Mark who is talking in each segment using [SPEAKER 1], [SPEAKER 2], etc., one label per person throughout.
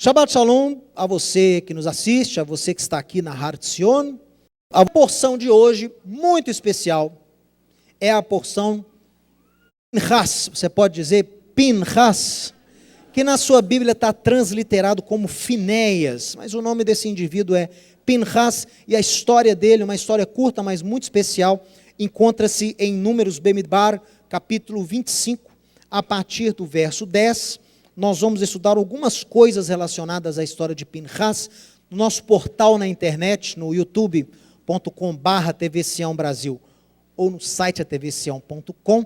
[SPEAKER 1] Shabbat Shalom a você que nos assiste, a você que está aqui na Har Tzion. A porção de hoje, muito especial, é a porção Pinchas, você pode dizer Pinchas, que na sua Bíblia está transliterado como Finéias, mas o nome desse indivíduo é Pinchas, e a história dele, uma história curta, mas muito especial, encontra-se em Números Bemidbar, capítulo 25, a partir do verso 10, nós vamos estudar algumas coisas relacionadas à história de Pinchas, no nosso portal na internet, no youtube.com/TV Sião Brasil, ou no site atvsião.com,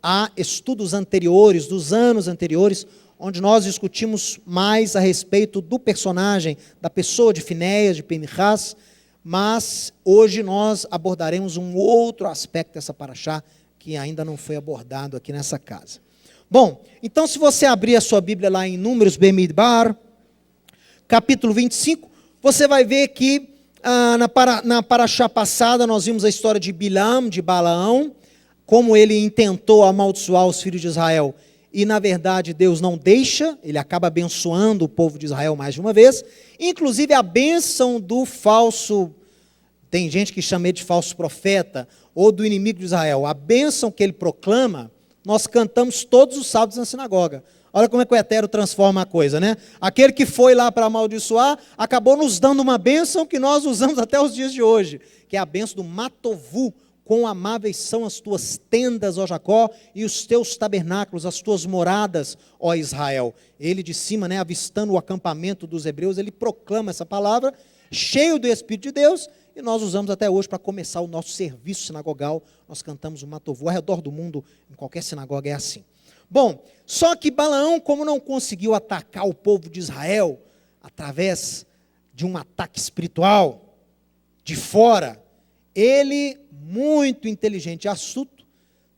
[SPEAKER 1] há estudos anteriores, dos anos anteriores, onde nós discutimos mais a respeito do personagem, da pessoa de Finéias, de Pinchas, mas hoje nós abordaremos um outro aspecto dessa paraxá, que ainda não foi abordado aqui nessa casa. Bom, então se você abrir a sua Bíblia lá em Números Bemidbar, capítulo 25, você vai ver que na paraxá passada nós vimos a história de Bilam, de Balaão, como ele intentou amaldiçoar os filhos de Israel, e na verdade Deus não deixa, ele acaba abençoando o povo de Israel mais de uma vez, inclusive a bênção do falso, tem gente que chama ele de falso profeta, ou do inimigo de Israel, a bênção que ele proclama, nós cantamos todos os sábados na sinagoga. Olha como é que o Eterno transforma a coisa, né? Aquele que foi lá para amaldiçoar, acabou nos dando uma bênção que nós usamos até os dias de hoje, que é a bênção do Matovu, quão amáveis são as tuas tendas, ó Jacó, e os teus tabernáculos, as tuas moradas, ó Israel. Ele de cima, né, avistando o acampamento dos hebreus, ele proclama essa palavra, cheio do Espírito de Deus, e nós usamos até hoje para começar o nosso serviço sinagogal, nós cantamos o Matovu, ao redor do mundo, em qualquer sinagoga é assim. Bom, só que Balaão, como não conseguiu atacar o povo de Israel, através de um ataque espiritual, de fora, ele, muito inteligente e astuto,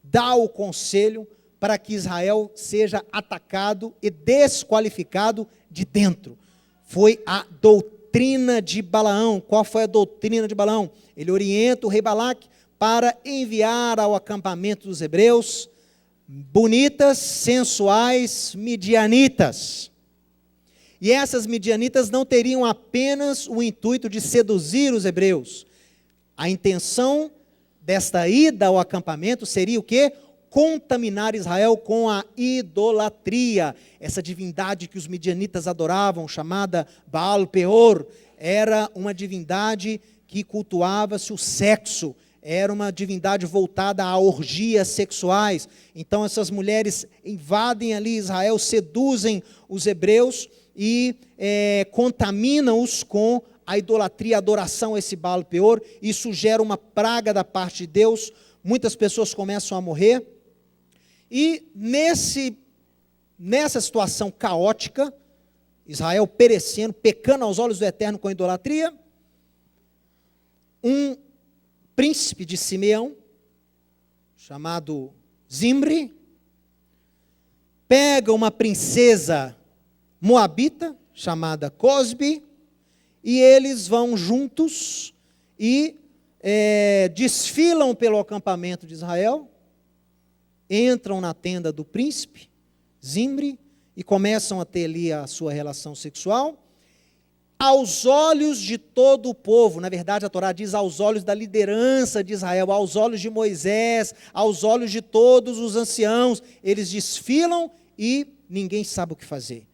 [SPEAKER 1] dá o conselho para que Israel seja atacado e desqualificado de dentro. Foi a doutrina de Balaão. Qual foi a doutrina de Balaão? Ele orienta o rei Balaque para enviar ao acampamento dos hebreus bonitas, sensuais midianitas. E essas midianitas não teriam apenas o intuito de seduzir os hebreus. A intenção desta ida ao acampamento seria o quê? Contaminar Israel com a idolatria. Essa divindade que os midianitas adoravam, chamada Baal Peor, era uma divindade que cultuava-se o sexo, era uma divindade voltada a orgias sexuais. Então essas mulheres invadem ali Israel, seduzem os hebreus e contaminam-os com a idolatria, a adoração a esse Baal Peor. Isso gera uma praga da parte de Deus, muitas pessoas começam a morrer, e nessa situação caótica, Israel perecendo, pecando aos olhos do Eterno com a idolatria, um príncipe de Simeão, chamado Zimri, pega uma princesa moabita, chamada Cosbi, e eles vão juntos e desfilam pelo acampamento de Israel, entram na tenda do príncipe, Zimri, e começam a ter ali a sua relação sexual, aos olhos de todo o povo. Na verdade a Torá diz aos olhos da liderança de Israel, aos olhos de Moisés, aos olhos de todos os anciãos, eles desfilam e ninguém sabe o que fazer.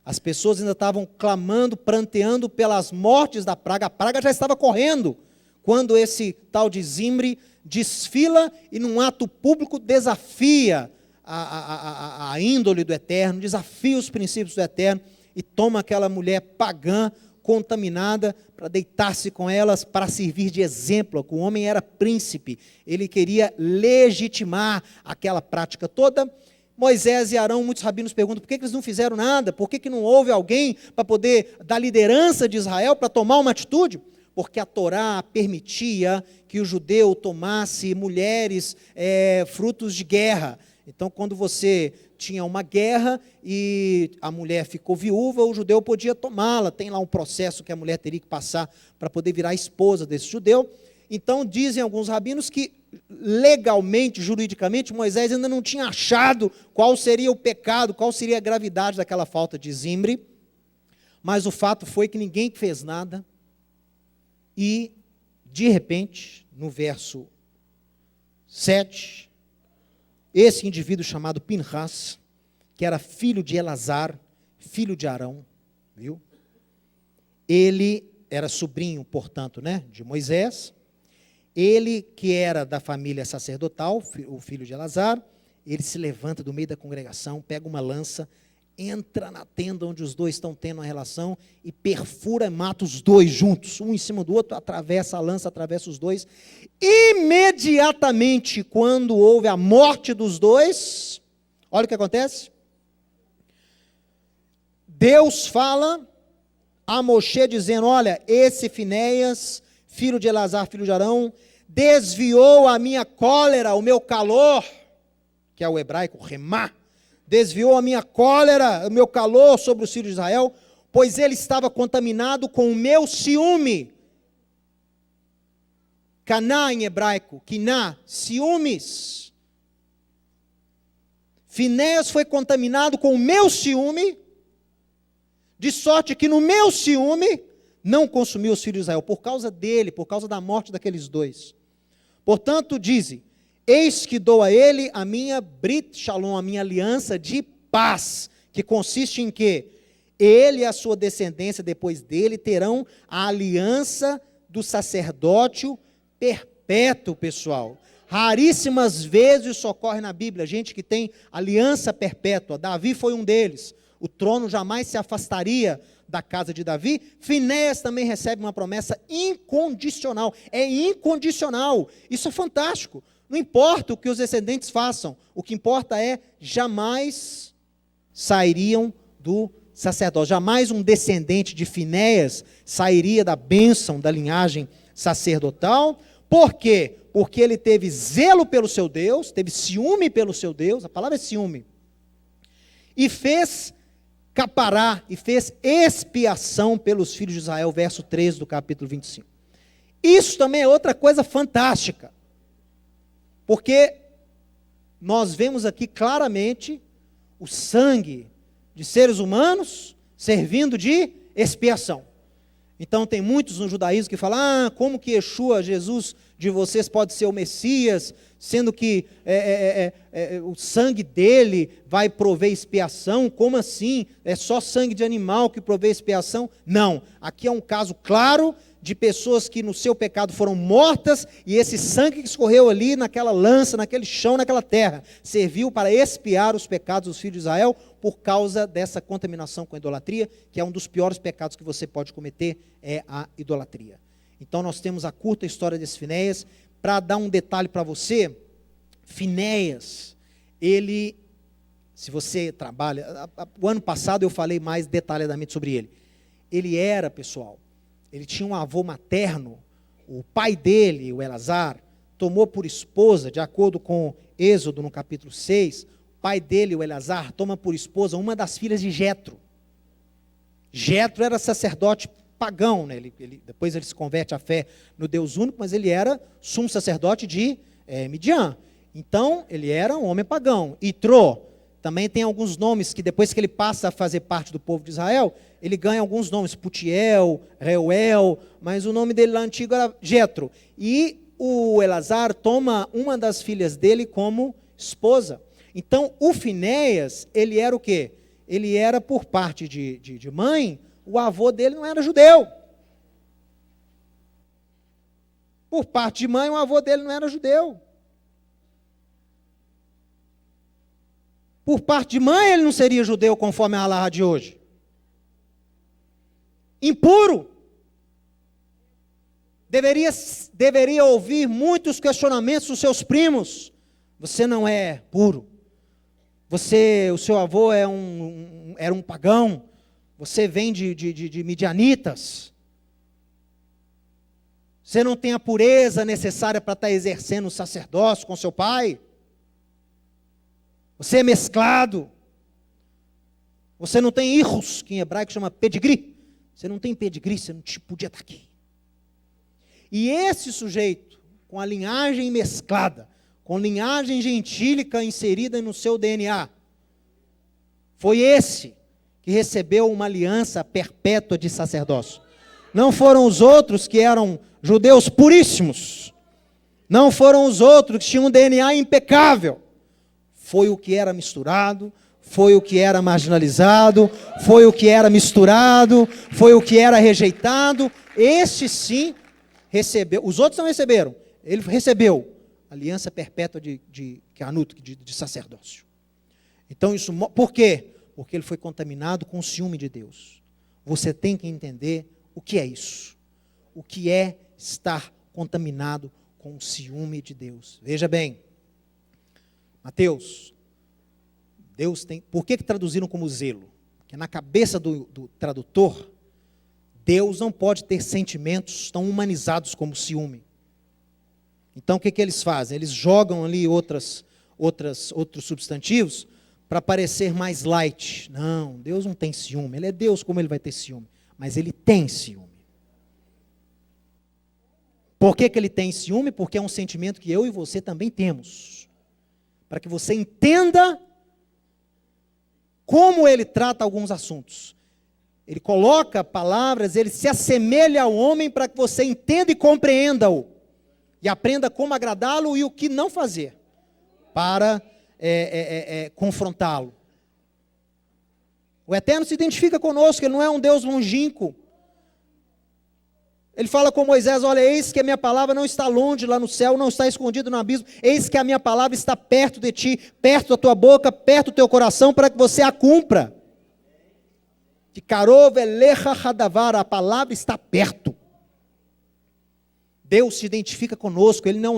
[SPEAKER 1] As pessoas ainda estavam clamando, pranteando pelas mortes da praga. A praga já estava correndo, quando esse tal de Zimri desfila e num ato público desafia a índole do Eterno, desafia os princípios do Eterno e toma aquela mulher pagã, contaminada, para deitar-se com elas, para servir de exemplo. O homem era príncipe, ele queria legitimar aquela prática toda. Moisés e Arão, muitos rabinos perguntam, por que eles não fizeram nada? Por que não houve alguém para poder dar liderança de Israel, para tomar uma atitude? Porque a Torá permitia que o judeu tomasse mulheres frutos de guerra. Então, quando você tinha uma guerra e a mulher ficou viúva, o judeu podia tomá-la. Tem lá um processo que a mulher teria que passar para poder virar esposa desse judeu. Então, dizem alguns rabinos que legalmente, juridicamente, Moisés ainda não tinha achado qual seria o pecado, qual seria a gravidade daquela falta de Zimri. mas o fato foi que ninguém fez nada, e, de repente, no verso 7, esse indivíduo chamado Pinhas, que era filho de Elazar, filho de Arão, viu? Ele era sobrinho, portanto, né, de Moisés. Ele, que era da família sacerdotal, o filho de Elazar, ele se levanta do meio da congregação, pega uma lança, entra na tenda onde os dois estão tendo uma relação e perfura e mata os dois juntos, um em cima do outro, atravessa a lança, atravessa os dois. Imediatamente, quando houve a morte dos dois, olha o que acontece. Deus fala a Moshe dizendo, olha, esse Finéias, filho de Elazar, filho de Arão, desviou a minha cólera, o meu calor, que é o hebraico, remá, desviou a minha cólera, o meu calor sobre os filhos de Israel, pois ele estava contaminado com o meu ciúme. Caná em hebraico, quiná, ciúmes. Finéias foi contaminado com o meu ciúme, de sorte que no meu ciúme não consumiu os filhos de Israel, por causa dele, por causa da morte daqueles dois. Portanto, dize, eis que dou a ele a minha Brit Shalom, a minha aliança de paz, que consiste em quê? Ele e a sua descendência depois dele terão a aliança do sacerdócio perpétuo, pessoal. Raríssimas vezes isso ocorre na Bíblia, gente que tem aliança perpétua. Davi foi um deles. O trono jamais se afastaria da casa de Davi. Finéias também recebe uma promessa incondicional. É incondicional. Isso é fantástico. Não importa o que os descendentes façam. O que importa é jamais sairiam do sacerdócio. Jamais um descendente de Finéias sairia da bênção da linhagem sacerdotal. Por quê? Porque ele teve zelo pelo seu Deus, teve ciúme pelo seu Deus, a palavra é ciúme, e fez capará, e fez expiação pelos filhos de Israel, verso 13 do capítulo 25. Isso também é outra coisa fantástica, porque nós vemos aqui claramente o sangue de seres humanos servindo de expiação. Então tem muitos no judaísmo que falam, como que Yeshua, Jesus de vocês pode ser o Messias, sendo que o sangue dele vai prover expiação, como assim? É só sangue de animal que provê expiação? Não, aqui é um caso claro de pessoas que no seu pecado foram mortas, e esse sangue que escorreu ali naquela lança, naquele chão, naquela terra, serviu para expiar os pecados dos filhos de Israel, por causa dessa contaminação com a idolatria, que é um dos piores pecados que você pode cometer, é a idolatria. Então nós temos a curta história desse Finéias. Para dar um detalhe para você, Finéias, ele, se você trabalha, o ano passado eu falei mais detalhadamente sobre ele. Ele era, pessoal, ele tinha um avô materno, o pai dele, o Elazar, tomou por esposa, de acordo com Êxodo no capítulo 6, o pai dele, o Elazar, toma por esposa uma das filhas de Jetro. Jetro era sacerdote pagão, né? Depois ele se converte à fé no Deus único, mas ele era sumo sacerdote de Midian. Então, ele era um homem pagão. Itró também tem alguns nomes que depois que ele passa a fazer parte do povo de Israel, ele ganha alguns nomes, Putiel, Reuel, mas o nome dele lá antigo era Jetro. E o Elazar toma uma das filhas dele como esposa. Então, o Finéias, ele era o quê? Ele era, por parte de mãe, o avô dele não era judeu. Por parte de mãe, o avô dele não era judeu. Por parte de mãe, ele não seria judeu, conforme a halahá de hoje. Impuro. Deveria ouvir muitos questionamentos dos seus primos. Você não é puro. O seu avô era um pagão. Você vem de midianitas. Você não tem a pureza necessária para estar exercendo o sacerdócio com seu pai. Você é mesclado. Você não tem hijos, que em hebraico chama pedigree. Você não tem pedigree, você não podia estar aqui. E esse sujeito, com a linhagem mesclada, com linhagem gentílica inserida no seu DNA, foi esse que recebeu uma aliança perpétua de sacerdócio. Não foram os outros que eram judeus puríssimos. Não foram os outros que tinham um DNA impecável. Foi o que era misturado, foi o que era marginalizado, foi o que era misturado, foi o que era rejeitado. Este sim recebeu. Os outros não receberam. Ele recebeu aliança perpétua de Canut, de sacerdócio. Então isso, por quê? Porque ele foi contaminado com o ciúme de Deus. Você tem que entender o que é isso. O que é estar contaminado com o ciúme de Deus. Veja bem, Mateus, Deus tem. Por que traduziram como zelo? Porque na cabeça do tradutor, Deus não pode ter sentimentos tão humanizados como ciúme. Então o que eles fazem? Eles jogam ali outros substantivos para parecer mais light. Não, Deus não tem ciúme. Ele é Deus, como ele vai ter ciúme? Mas ele tem ciúme. Por que ele tem ciúme? Porque é um sentimento que eu e você também temos. Para que você entenda como ele trata alguns assuntos. Ele coloca palavras, ele se assemelha ao homem para que você entenda e compreenda-o. E aprenda como agradá-lo e o que não fazer para confrontá-lo. O Eterno se identifica conosco, ele não é um Deus longínquo. Ele fala com Moisés: olha, eis que a minha palavra não está longe lá no céu, não está escondido no abismo, eis que a minha palavra está perto de ti, perto da tua boca, perto do teu coração, para que você a cumpra. De Karov elecha hadavar, a palavra está perto. Deus se identifica conosco, ele não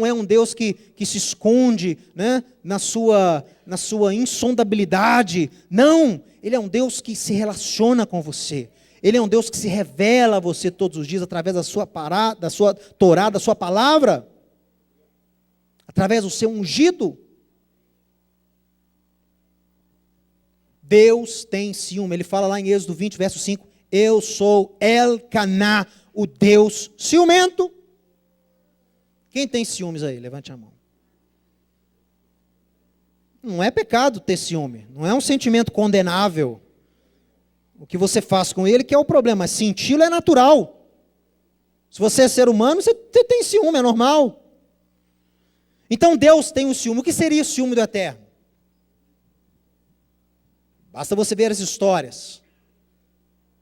[SPEAKER 1] é um Deus que se esconde, né, na sua insondabilidade. Não, ele é um Deus que se relaciona com você. Ele é um Deus que se revela a você todos os dias através da sua Torá, da sua palavra, através do seu ungido. Deus tem ciúme. Ele fala lá em Êxodo 20, verso 5, eu sou El-Caná, o Deus ciumento. Quem tem ciúmes aí? Levante a mão. Não é pecado ter ciúme, não é um sentimento condenável. O que você faz com ele que é o problema, mas senti-lo é natural. Se você é ser humano, você tem ciúme, é normal. Então Deus tem o ciúme. O que seria o ciúme do Eterno? Basta você ver as histórias.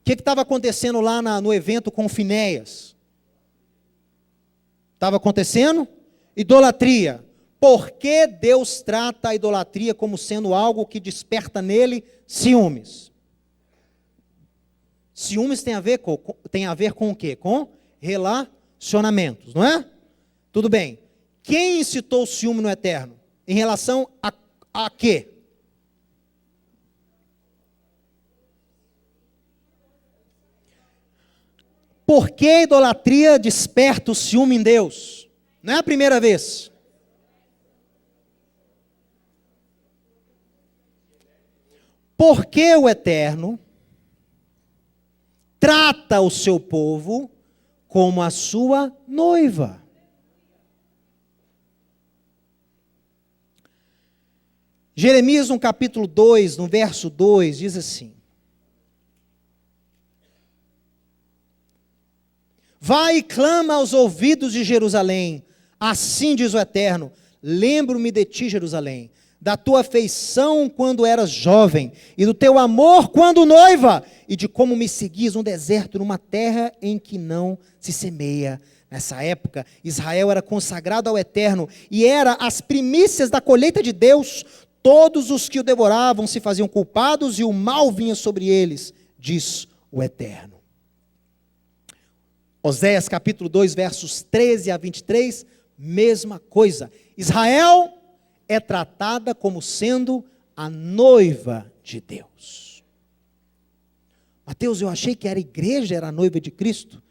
[SPEAKER 1] O que estava acontecendo lá no evento com Finéias? Estava acontecendo? Idolatria. Por que Deus trata a idolatria como sendo algo que desperta nele ciúmes? Ciúmes tem a ver com o quê? Com relacionamentos, não é? Tudo bem. Quem incitou o ciúme no Eterno? Em relação a quê? Por que a idolatria desperta o ciúme em Deus? Não é a primeira vez. Por que o Eterno trata o seu povo como a sua noiva? Jeremias, no capítulo 2, no verso 2, diz assim: vai e clama aos ouvidos de Jerusalém, assim diz o Eterno, lembro-me de ti, Jerusalém, da tua afeição quando eras jovem, e do teu amor quando noiva, e de como me seguis no deserto, numa terra em que não se semeia. Nessa época, Israel era consagrado ao Eterno, e era as primícias da colheita de Deus. Todos os que o devoravam se faziam culpados, e o mal vinha sobre eles, diz o Eterno. Oséias capítulo 2, versos 13 a 23, mesma coisa. Israel é tratada como sendo a noiva de Deus. Mateus, eu achei que a igreja era a noiva de Cristo.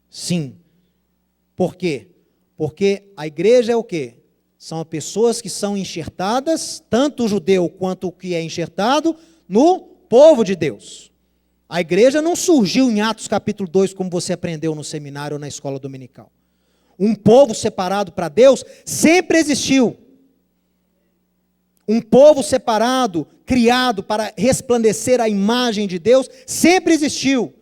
[SPEAKER 1] Sim. Por quê? Porque a igreja é o quê? São pessoas que são enxertadas, tanto o judeu quanto o que é enxertado, no povo de Deus. A igreja não surgiu em Atos capítulo 2, como você aprendeu no seminário ou na escola dominical. Um povo separado para Deus sempre existiu. Um povo separado, criado para resplandecer a imagem de Deus, sempre existiu.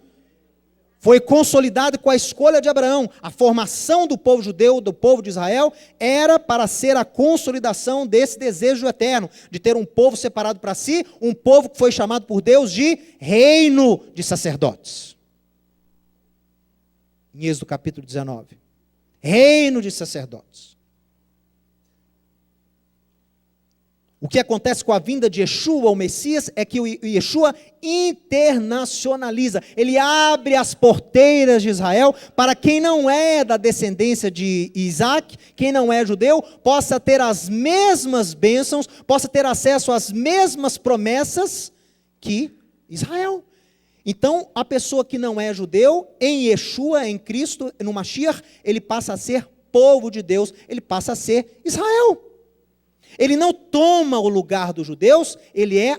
[SPEAKER 1] Foi consolidado com a escolha de Abraão. A formação do povo judeu, do povo de Israel, era para ser a consolidação desse desejo eterno, de ter um povo separado para si, um povo que foi chamado por Deus de reino de sacerdotes. Em Êxodo capítulo 19. Reino de sacerdotes. O que acontece com a vinda de Yeshua, o Messias, é que o Yeshua internacionaliza. Ele abre as porteiras de Israel para quem não é da descendência de Isaac, quem não é judeu, possa ter as mesmas bênçãos, possa ter acesso às mesmas promessas que Israel. Então, a pessoa que não é judeu, em Yeshua, em Cristo, no Mashiach, ele passa a ser povo de Deus, ele passa a ser Israel. Ele não toma o lugar dos judeus, ele é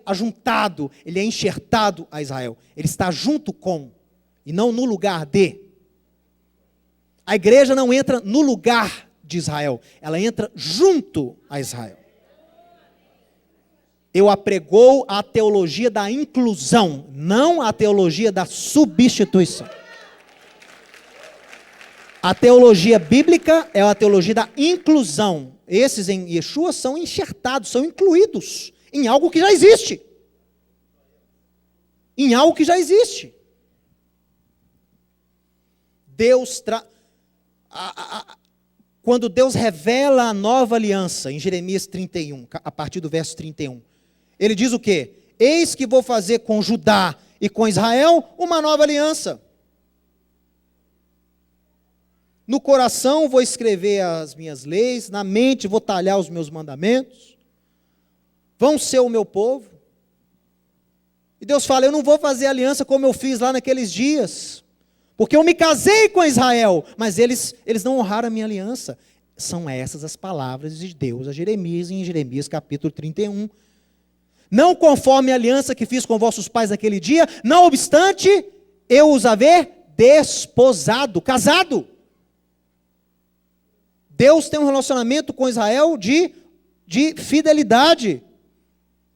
[SPEAKER 1] ajuntado, ele é enxertado a Israel. Ele está junto com, e não no lugar de. A igreja não entra no lugar de Israel, ela entra junto a Israel. Eu apregou a teologia da inclusão, não a teologia da substituição. A teologia bíblica é a teologia da inclusão. Esses em Yeshua são enxertados, são incluídos em algo que já existe. Em algo que já existe. Quando Deus revela a nova aliança, em Jeremias 31, a partir do verso 31, ele diz o quê? Eis que vou fazer com Judá e com Israel uma nova aliança. No coração vou escrever as minhas leis, na mente vou talhar os meus mandamentos, vão ser o meu povo. E Deus fala, eu não vou fazer aliança como eu fiz lá naqueles dias, porque eu me casei com Israel, mas eles não honraram a minha aliança. São essas as palavras de Deus a Jeremias, em Jeremias capítulo 31. Não conforme a aliança que fiz com vossos pais naquele dia, não obstante, eu os haver desposado, casado. Deus tem um relacionamento com Israel de fidelidade.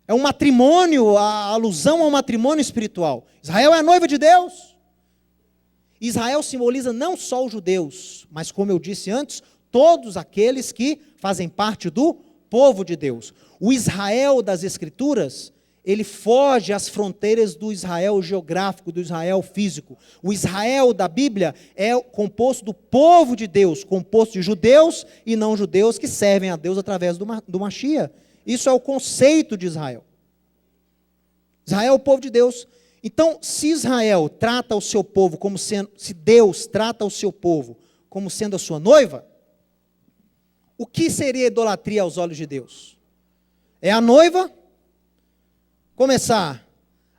[SPEAKER 1] É um matrimônio, a alusão ao matrimônio espiritual. Israel é a noiva de Deus. Israel simboliza não só os judeus, mas como eu disse antes, todos aqueles que fazem parte do povo de Deus. O Israel das Escrituras, ele foge às fronteiras do Israel geográfico, do Israel físico. O Israel da Bíblia é composto do povo de Deus, composto de judeus e não judeus que servem a Deus através do Mashiach. Isso é o conceito de Israel. Israel é o povo de Deus. Então, se Israel trata o seu povo como sendo, se Deus trata o seu povo como sendo a sua noiva, o que seria idolatria aos olhos de Deus? É a noiva começar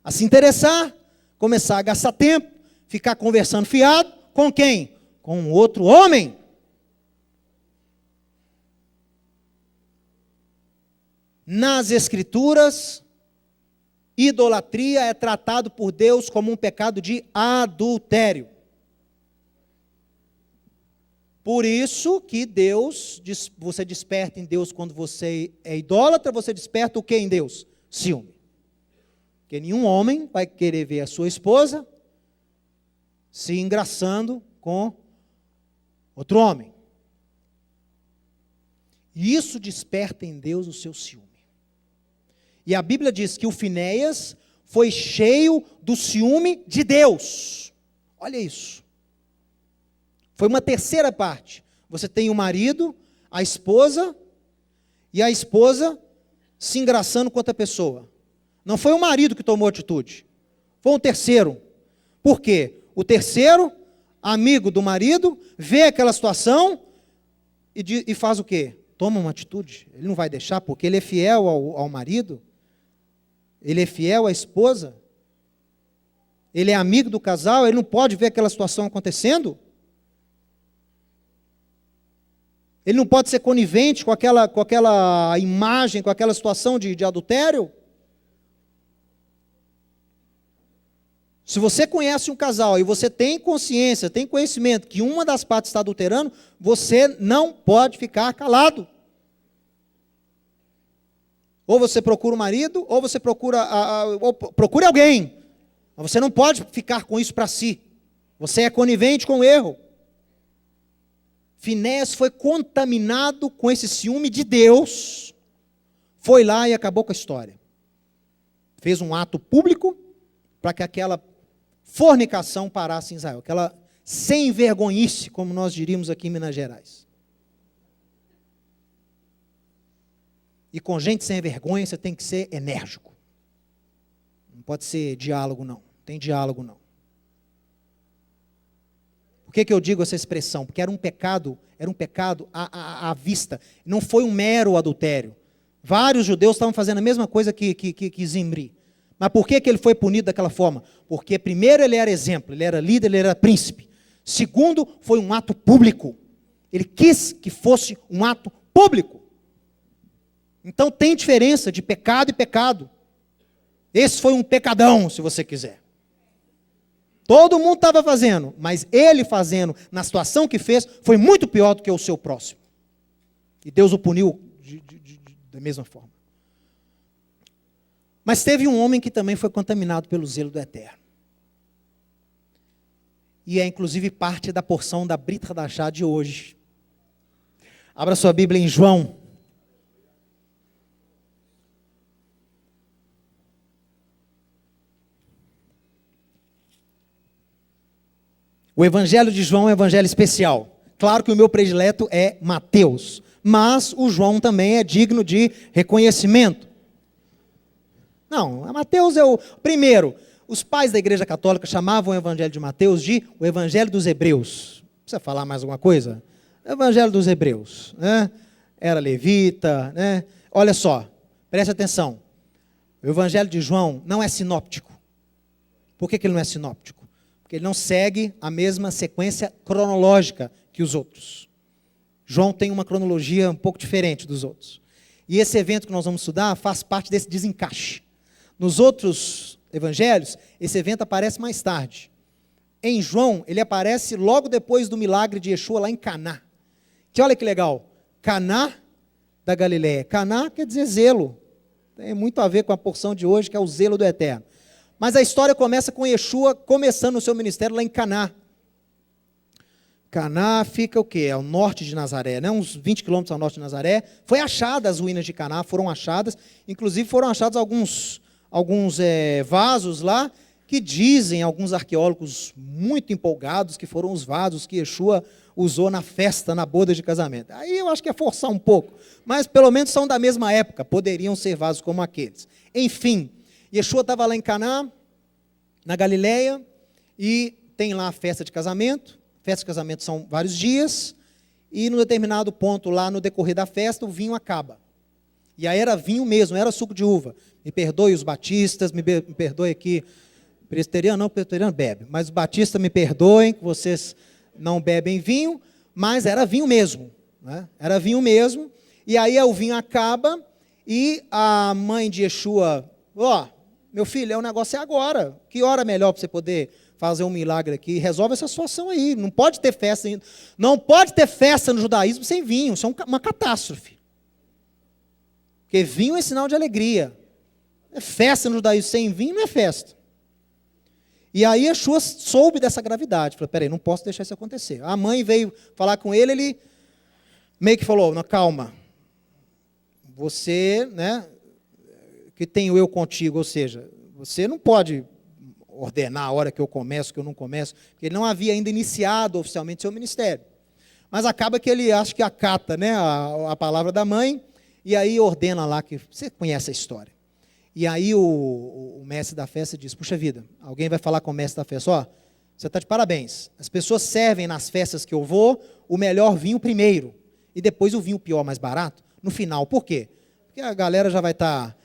[SPEAKER 1] a se interessar, começar a gastar tempo, ficar conversando fiado, com quem? Com outro homem. Nas Escrituras, idolatria é tratado por Deus como um pecado de adultério. Por isso que Deus, você desperta em Deus quando você é idólatra, você desperta o que em Deus? Ciúme. Porque nenhum homem vai querer ver a sua esposa se engraçando com outro homem. E isso desperta em Deus o seu ciúme. E a Bíblia diz que o Finéias foi cheio do ciúme de Deus. Olha isso. Foi uma terceira parte. Você tem o marido, a esposa, e a esposa se engraçando com outra pessoa. Não foi o marido que tomou atitude, foi um terceiro. Por quê? O terceiro, amigo do marido, vê aquela situação e faz o quê? Toma uma atitude. Ele não vai deixar, porque ele é fiel ao marido, ele é fiel à esposa, ele é amigo do casal, ele não pode ver aquela situação acontecendo. Ele não pode ser conivente com aquela imagem, com aquela situação de adultério. Se você conhece um casal e você tem consciência, tem conhecimento que uma das partes está adulterando, você não pode ficar calado. Ou você procura o marido, ou você procura, ou procure alguém. Mas você não pode ficar com isso para si. Você é conivente com o erro. Finéias foi contaminado com esse ciúme de Deus. Foi lá e acabou com a história. Fez um ato público para que aquela fornicação parasse em Israel. Aquela sem vergonhice, como nós diríamos aqui em Minas Gerais. E com gente sem vergonha, você tem que ser enérgico. Não pode ser diálogo, não. Não tem diálogo, não. Por que eu digo essa expressão? Porque era um pecado à vista. Não foi um mero adultério. Vários judeus estavam fazendo a mesma coisa que Zimri. Mas por que ele foi punido daquela forma? Porque primeiro ele era exemplo, ele era líder, ele era príncipe. Segundo, foi um ato público. Ele quis que fosse um ato público. Então tem diferença de pecado e pecado. Esse foi um pecadão, se você quiser. Todo mundo estava fazendo, mas ele fazendo, na situação que fez, foi muito pior do que o seu próximo. E Deus o puniu da mesma forma. Mas teve um homem que também foi contaminado pelo zelo do Eterno. E é inclusive parte da porção da Brit Hadashah de hoje. Abra sua Bíblia em João. O Evangelho de João é um evangelho especial. Claro que o meu predileto é Mateus, mas o João também é digno de reconhecimento. Não, Mateus é o primeiro. Os pais da Igreja Católica chamavam o Evangelho de Mateus de o Evangelho dos Hebreus. Precisa falar mais alguma coisa? Evangelho dos Hebreus, né? Era levita, né? Olha só, preste atenção. O Evangelho de João não é sinóptico. Por que ele não é sinóptico? Porque ele não segue a mesma sequência cronológica que os outros. João tem uma cronologia um pouco diferente dos outros. E esse evento que nós vamos estudar faz parte desse desencaixe. Nos outros evangelhos, esse evento aparece mais tarde. Em João, ele aparece logo depois do milagre de Yeshua lá em Caná. Que olha que legal, Caná da Galileia. Caná quer dizer zelo. Tem muito a ver com a porção de hoje, que é o zelo do Eterno. Mas a história começa com Yeshua começando o seu ministério lá em Caná. Caná fica o quê? Ao norte de Nazaré, né? Uns 20 quilômetros ao norte de Nazaré. Foi achada as ruínas de Caná, foram achadas. Inclusive foram achados alguns vasos lá, que dizem alguns arqueólogos muito empolgados que foram os vasos que Yeshua usou na festa, na boda de casamento. Aí eu acho que é forçar um pouco, mas pelo menos são da mesma época, poderiam ser vasos como aqueles. Enfim, Yeshua estava lá em Caná, na Galileia, e tem lá a festa de casamento. Festa de casamento são vários dias, e num determinado ponto lá no decorrer da festa, o vinho acaba. E aí era vinho mesmo, era suco de uva. Me perdoe os batistas, me perdoe aqui, presbiteriano não, presbiteriano bebe, mas os batistas me perdoem, que vocês não bebem vinho, mas era vinho mesmo, né? Era vinho mesmo, e aí o vinho acaba, e a mãe de Yeshua, meu filho, o negócio é agora, que hora melhor para você poder fazer um milagre aqui, resolve essa situação aí, não pode ter festa, não pode ter festa no judaísmo sem vinho, isso é uma catástrofe, porque vinho é sinal de alegria, festa no judaísmo sem vinho não é festa. E aí Yeshua soube dessa gravidade, falou, peraí, não posso deixar isso acontecer. A mãe veio falar com ele, ele meio que falou, não, calma, você, né, que tenho eu contigo, ou seja, você não pode ordenar a hora que eu começo, que eu não começo, porque ele não havia ainda iniciado oficialmente seu ministério. Mas acaba que ele acha que acata, né, a palavra da mãe, e aí ordena lá, que você conhece a história. E aí o mestre da festa diz, puxa vida, alguém vai falar com o mestre da festa, você está de parabéns, as pessoas servem nas festas que eu vou, o melhor vinho primeiro, e depois o vinho pior, mais barato, no final. Por quê? Porque a galera já vai estar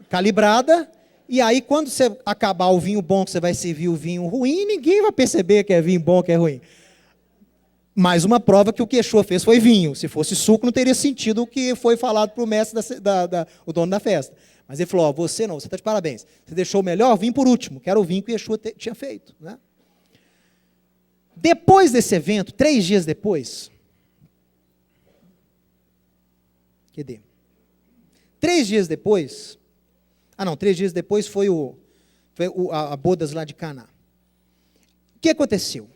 [SPEAKER 1] calibrada, e aí quando você acabar o vinho bom, que você vai servir o vinho ruim, ninguém vai perceber que é vinho bom, que é ruim. Mais uma prova que o que Yeshua fez foi vinho. Se fosse suco, não teria sentido o que foi falado para o mestre, o dono da festa. Mas ele falou, você não, você está de parabéns. Você deixou o melhor vinho por último, que era o vinho que Yeshua tinha feito. Né? Depois desse evento, 3 dias depois, 3 dias depois, 3 dias depois foi a bodas lá de Caná. O que aconteceu?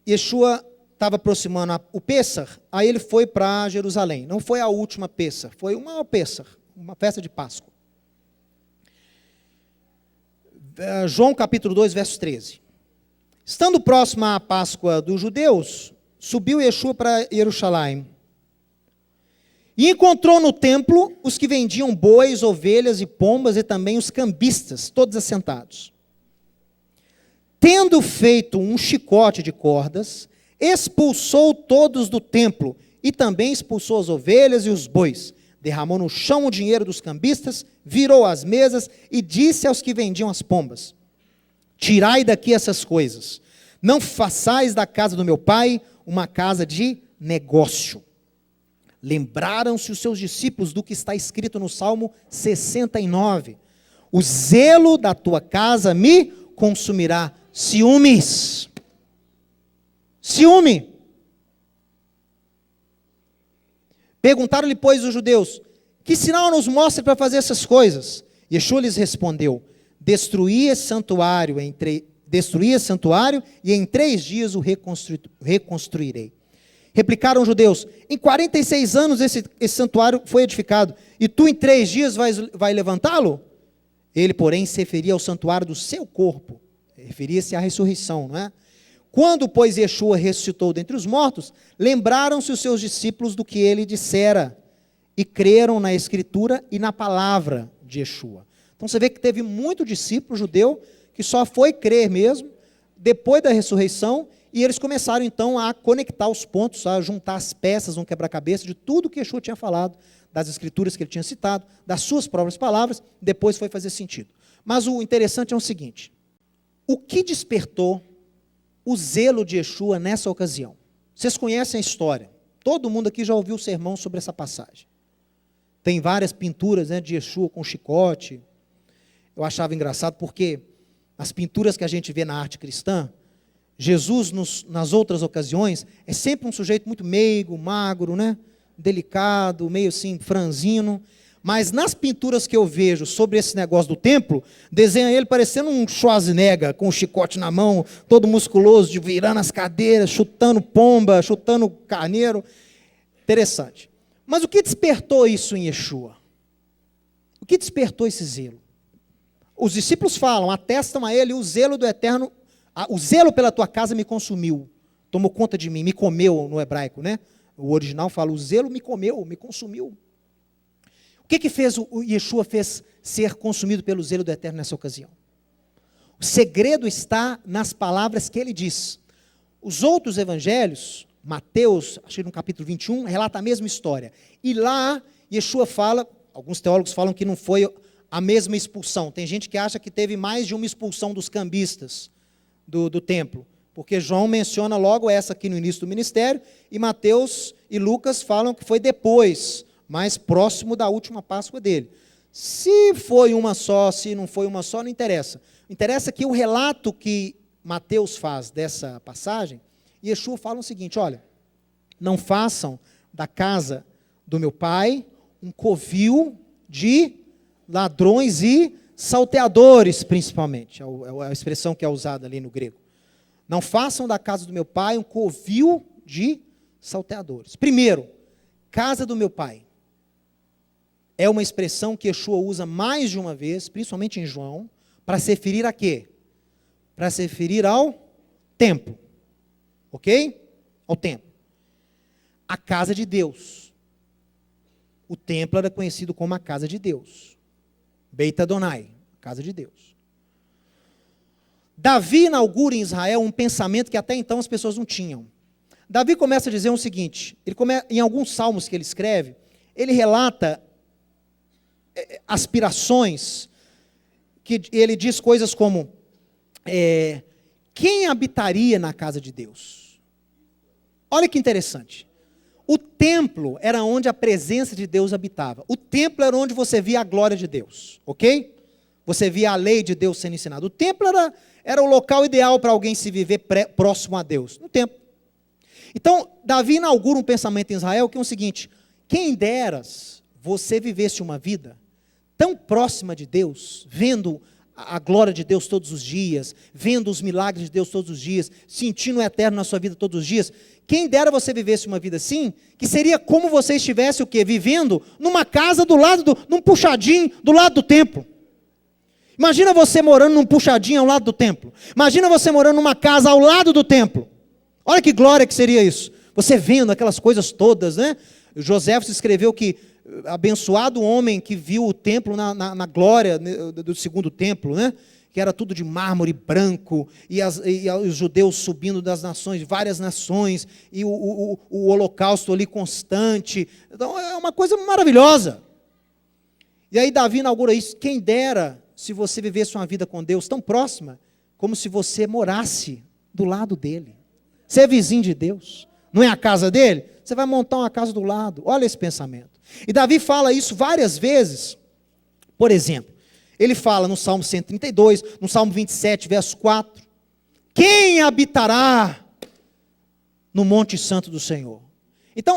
[SPEAKER 1] Yeshua estava aproximando o Pêssar, aí ele foi para Jerusalém. Não foi a última Pêssar, foi uma Pêssar, uma festa de Páscoa. João capítulo 2, verso 13. Estando próximo à Páscoa dos judeus, subiu Yeshua para Jerusalém. E encontrou no templo os que vendiam bois, ovelhas e pombas, e também os cambistas, todos assentados. Tendo feito um chicote de cordas, expulsou todos do templo, e também expulsou as ovelhas e os bois. Derramou no chão o dinheiro dos cambistas, virou as mesas e disse aos que vendiam as pombas: tirai daqui essas coisas, não façais da casa do meu pai uma casa de negócio. Lembraram-se os seus discípulos do que está escrito no Salmo 69. O zelo da tua casa me consumirá. Ciúmes. Ciúme. Perguntaram-lhe, pois, os judeus: que sinal nos mostra para fazer essas coisas? Yeshua lhes respondeu: destruí esse santuário e em 3 dias o reconstruirei. Replicaram os judeus: em 46 anos esse santuário foi edificado, e tu em 3 dias vai levantá-lo? Ele, porém, se referia ao santuário do seu corpo, referia-se à ressurreição, não é? Quando, pois, Yeshua ressuscitou dentre os mortos, lembraram-se os seus discípulos do que ele dissera, e creram na Escritura e na palavra de Yeshua. Então você vê que teve muito discípulo judeu que só foi crer mesmo depois da ressurreição, e eles começaram então a conectar os pontos, a juntar as peças, um quebra-cabeça de tudo que Yeshua tinha falado, das Escrituras que ele tinha citado, das suas próprias palavras, depois foi fazer sentido. Mas o interessante é o seguinte: o que despertou o zelo de Yeshua nessa ocasião? Vocês conhecem a história, todo mundo aqui já ouviu o sermão sobre essa passagem. Tem várias pinturas, né, de Yeshua com chicote. Eu achava engraçado porque as pinturas que a gente vê na arte cristã, Jesus nas outras ocasiões é sempre um sujeito muito meigo, magro, né, delicado, meio assim franzino. Mas nas pinturas que eu vejo sobre esse negócio do templo, desenha ele parecendo um Schwarzenegger, com o chicote na mão, todo musculoso, virando as cadeiras, chutando pomba, chutando carneiro. Interessante. Mas o que despertou isso em Yeshua? O que despertou esse zelo? Os discípulos falam, atestam a ele: o zelo do Eterno, o zelo pela tua casa me consumiu, tomou conta de mim, me comeu no hebraico, né? O original fala: o zelo me comeu, me consumiu. O que fez o Yeshua fez ser consumido pelo zelo do Eterno nessa ocasião? O segredo está nas palavras que ele diz. Os outros evangelhos, Mateus, acho que no capítulo 21, relata a mesma história. E lá, Yeshua fala, alguns teólogos falam que não foi a mesma expulsão. Tem gente que acha que teve mais de uma expulsão dos cambistas do templo, porque João menciona logo essa aqui no início do ministério, e Mateus e Lucas falam que foi depois, mais próximo da última Páscoa dele. Se foi uma só, se não foi uma só, não interessa. Interessa que o relato que Mateus faz dessa passagem, Yeshua fala o seguinte: olha, não façam da casa do meu pai um covil de ladrões e salteadores, principalmente, é a expressão que é usada ali no grego. Não façam da casa do meu pai um covil de salteadores. Primeiro, casa do meu pai. É uma expressão que Yeshua usa mais de uma vez, principalmente em João, para se referir a quê? Para se referir ao templo. Ok? Ao templo. A casa de Deus. O templo era conhecido como a casa de Deus. Beit Adonai, casa de Deus. Davi inaugura em Israel um pensamento que até então as pessoas não tinham. Davi começa a dizer o seguinte, em alguns salmos que ele escreve, ele relata aspirações, que ele diz coisas como, quem habitaria na casa de Deus? Olha que interessante. O templo era onde a presença de Deus habitava. O templo era onde você via a glória de Deus, ok? Você via a lei de Deus sendo ensinada. O templo era o local ideal para alguém se viver próximo a Deus, no templo. Então, Davi inaugura um pensamento em Israel que é o seguinte: quem deras você vivesse uma vida tão próxima de Deus, vendo a glória de Deus todos os dias, vendo os milagres de Deus todos os dias, sentindo o eterno na sua vida todos os dias. Quem dera você vivesse uma vida assim, que seria como você estivesse o quê? Vivendo numa casa do lado, num puxadinho do lado do templo. Imagina você morando num puxadinho ao lado do templo. Imagina você morando numa casa ao lado do templo. Olha que glória que seria isso. Você vendo aquelas coisas todas, né? José escreveu que abençoado o homem que viu o templo na glória do segundo templo, né? Que era tudo de mármore branco, e os judeus subindo das nações, várias nações, e o holocausto ali constante. Então é uma coisa maravilhosa. E aí Davi inaugura isso. Quem dera se você vivesse uma vida com Deus tão próxima, como se você morasse do lado dele. Você é vizinho de Deus, não é a casa dele? Você vai montar uma casa do lado. Olha esse pensamento. E Davi fala isso várias vezes. Por exemplo, ele fala no Salmo 132, no Salmo 27, verso 4. Quem habitará no monte santo do Senhor? Então,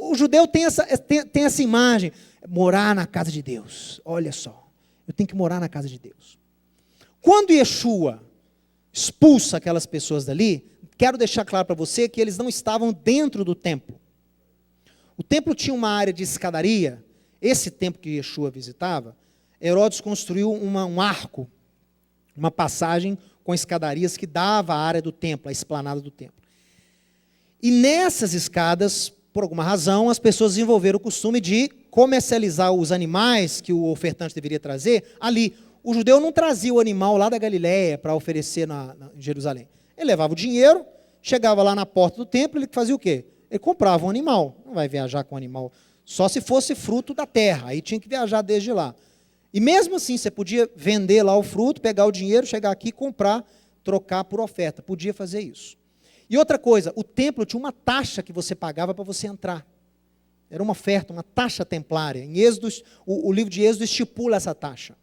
[SPEAKER 1] o judeu tem essa imagem. Morar na casa de Deus. Olha só, eu tenho que morar na casa de Deus. Quando Yeshua expulsa aquelas pessoas dali, quero deixar claro para você que eles não estavam dentro do templo. O templo tinha uma área de escadaria. Esse templo que Yeshua visitava, Herodes construiu um arco, uma passagem com escadarias que dava à área do templo, a esplanada do templo. E nessas escadas, por alguma razão, as pessoas desenvolveram o costume de comercializar os animais que o ofertante deveria trazer ali. O judeu não trazia o animal lá da Galileia para oferecer em Jerusalém. Ele levava o dinheiro, chegava lá na porta do templo, ele fazia o quê? Ele comprava um animal. Não vai viajar com um animal, só se fosse fruto da terra, aí tinha que viajar desde lá. E mesmo assim, você podia vender lá o fruto, pegar o dinheiro, chegar aqui, comprar, trocar por oferta. Podia fazer isso. E outra coisa, o templo tinha uma taxa que você pagava para você entrar. Era uma oferta, uma taxa templária. Em Êxodo, o livro de Êxodo estipula essa taxa.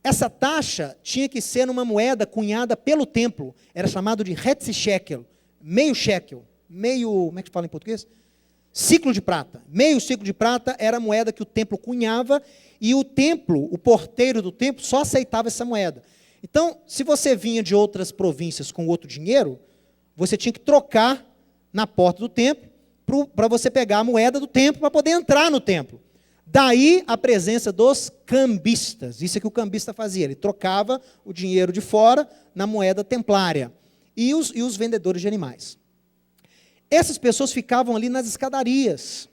[SPEAKER 1] Essa taxa tinha que ser numa moeda cunhada pelo templo. Era chamado de hetzi shekel, meio shekel. Como é que fala em português? Ciclo de prata. Meio ciclo de prata era a moeda que o templo cunhava, e o templo, o porteiro do templo, só aceitava essa moeda. Então, se você vinha de outras províncias com outro dinheiro, você tinha que trocar na porta do templo para você pegar a moeda do templo para poder entrar no templo. Daí a presença dos cambistas. Isso é que o cambista fazia. Ele trocava o dinheiro de fora na moeda templária. E os vendedores de animais. Essas pessoas ficavam ali nas escadarias,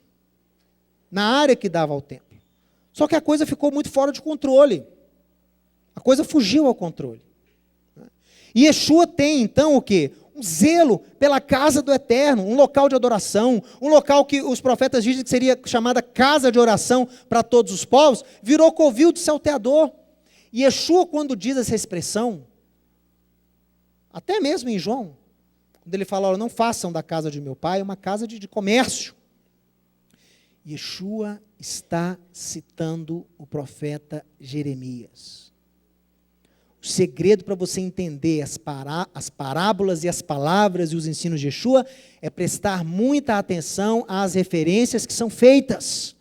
[SPEAKER 1] na área que dava ao templo. Só que a coisa ficou muito fora de controle. A coisa fugiu ao controle. E Yeshua tem, então, o quê? Um zelo pela casa do Eterno, um local de adoração, um local que os profetas dizem que seria chamada casa de oração para todos os povos, virou covil de salteador. E Yeshua, quando diz essa expressão, até mesmo em João, quando ele fala, olha, não façam da casa de meu pai uma casa de comércio. Yeshua está citando o profeta Jeremias. O segredo para você entender as parábolas e as palavras e os ensinos de Yeshua é prestar muita atenção às referências que são feitas.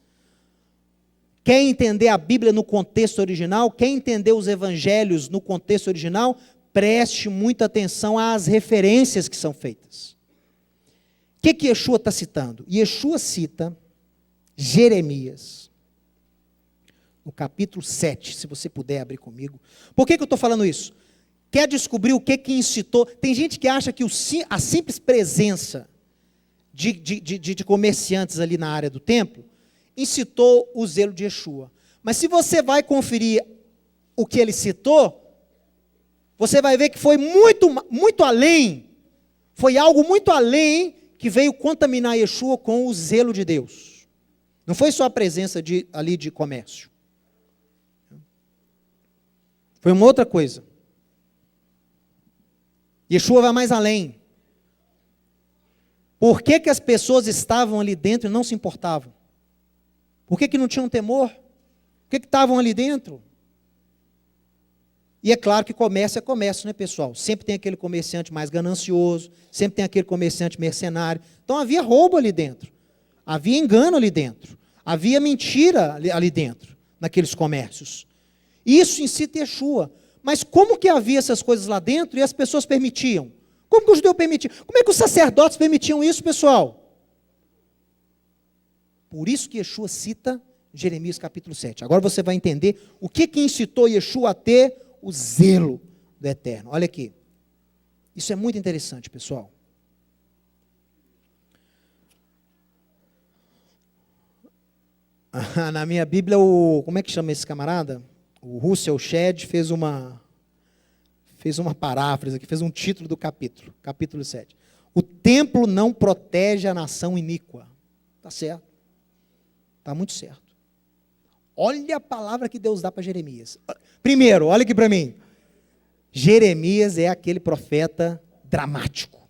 [SPEAKER 1] Quer entender a Bíblia no contexto original? Quer entender os evangelhos no contexto original? Preste muita atenção às referências que são feitas. O que Yeshua está citando? Yeshua cita Jeremias, no capítulo 7, se você puder abrir comigo. Por que eu estou falando isso? Quer descobrir o que incitou? Tem gente que acha que a simples presença de comerciantes ali na área do templo incitou o zelo de Yeshua. Mas se você vai conferir o que ele citou, você vai ver que foi muito além, foi algo muito além que veio contaminar Yeshua com o zelo de Deus. Não foi só a presença ali de comércio. Foi uma outra coisa. Yeshua vai mais além. Por que as pessoas estavam ali dentro e não se importavam? Por que não tinham temor? Por que estavam ali dentro? E é claro que comércio é comércio, né, pessoal? Sempre tem aquele comerciante mais ganancioso, sempre tem aquele comerciante mercenário. Então havia roubo ali dentro. Havia engano ali dentro. Havia mentira ali dentro, naqueles comércios. Isso incita Yeshua. Mas como que havia essas coisas lá dentro e as pessoas permitiam? Como que o judeu permitia? Como é que os sacerdotes permitiam isso, pessoal? Por isso que Yeshua cita Jeremias capítulo 7. Agora você vai entender o que incitou Yeshua a ter o zelo do Eterno. Olha aqui. Isso é muito interessante, pessoal. Na minha Bíblia, como é que chama esse camarada? O Russell Shedd fez uma paráfrase aqui, fez um título do capítulo 7. O templo não protege a nação iníqua. Está certo. Está muito certo. Olha a palavra que Deus dá para Jeremias. Primeiro, olha aqui para mim. Jeremias é aquele profeta dramático.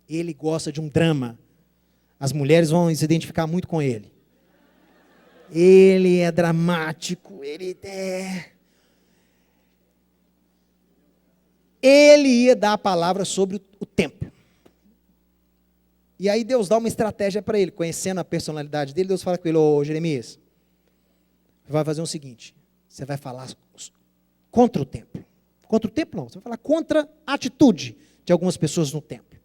[SPEAKER 1] Ele gosta de um drama. As mulheres vão se identificar muito com ele. Ele é dramático, ele ia dar a palavra sobre o templo. E aí Deus dá uma estratégia para ele, conhecendo a personalidade dele, Deus fala com ele: ô Jeremias, vai fazer o seguinte, você vai falar contra o templo. Contra o templo não, você vai falar contra a atitude de algumas pessoas no templo.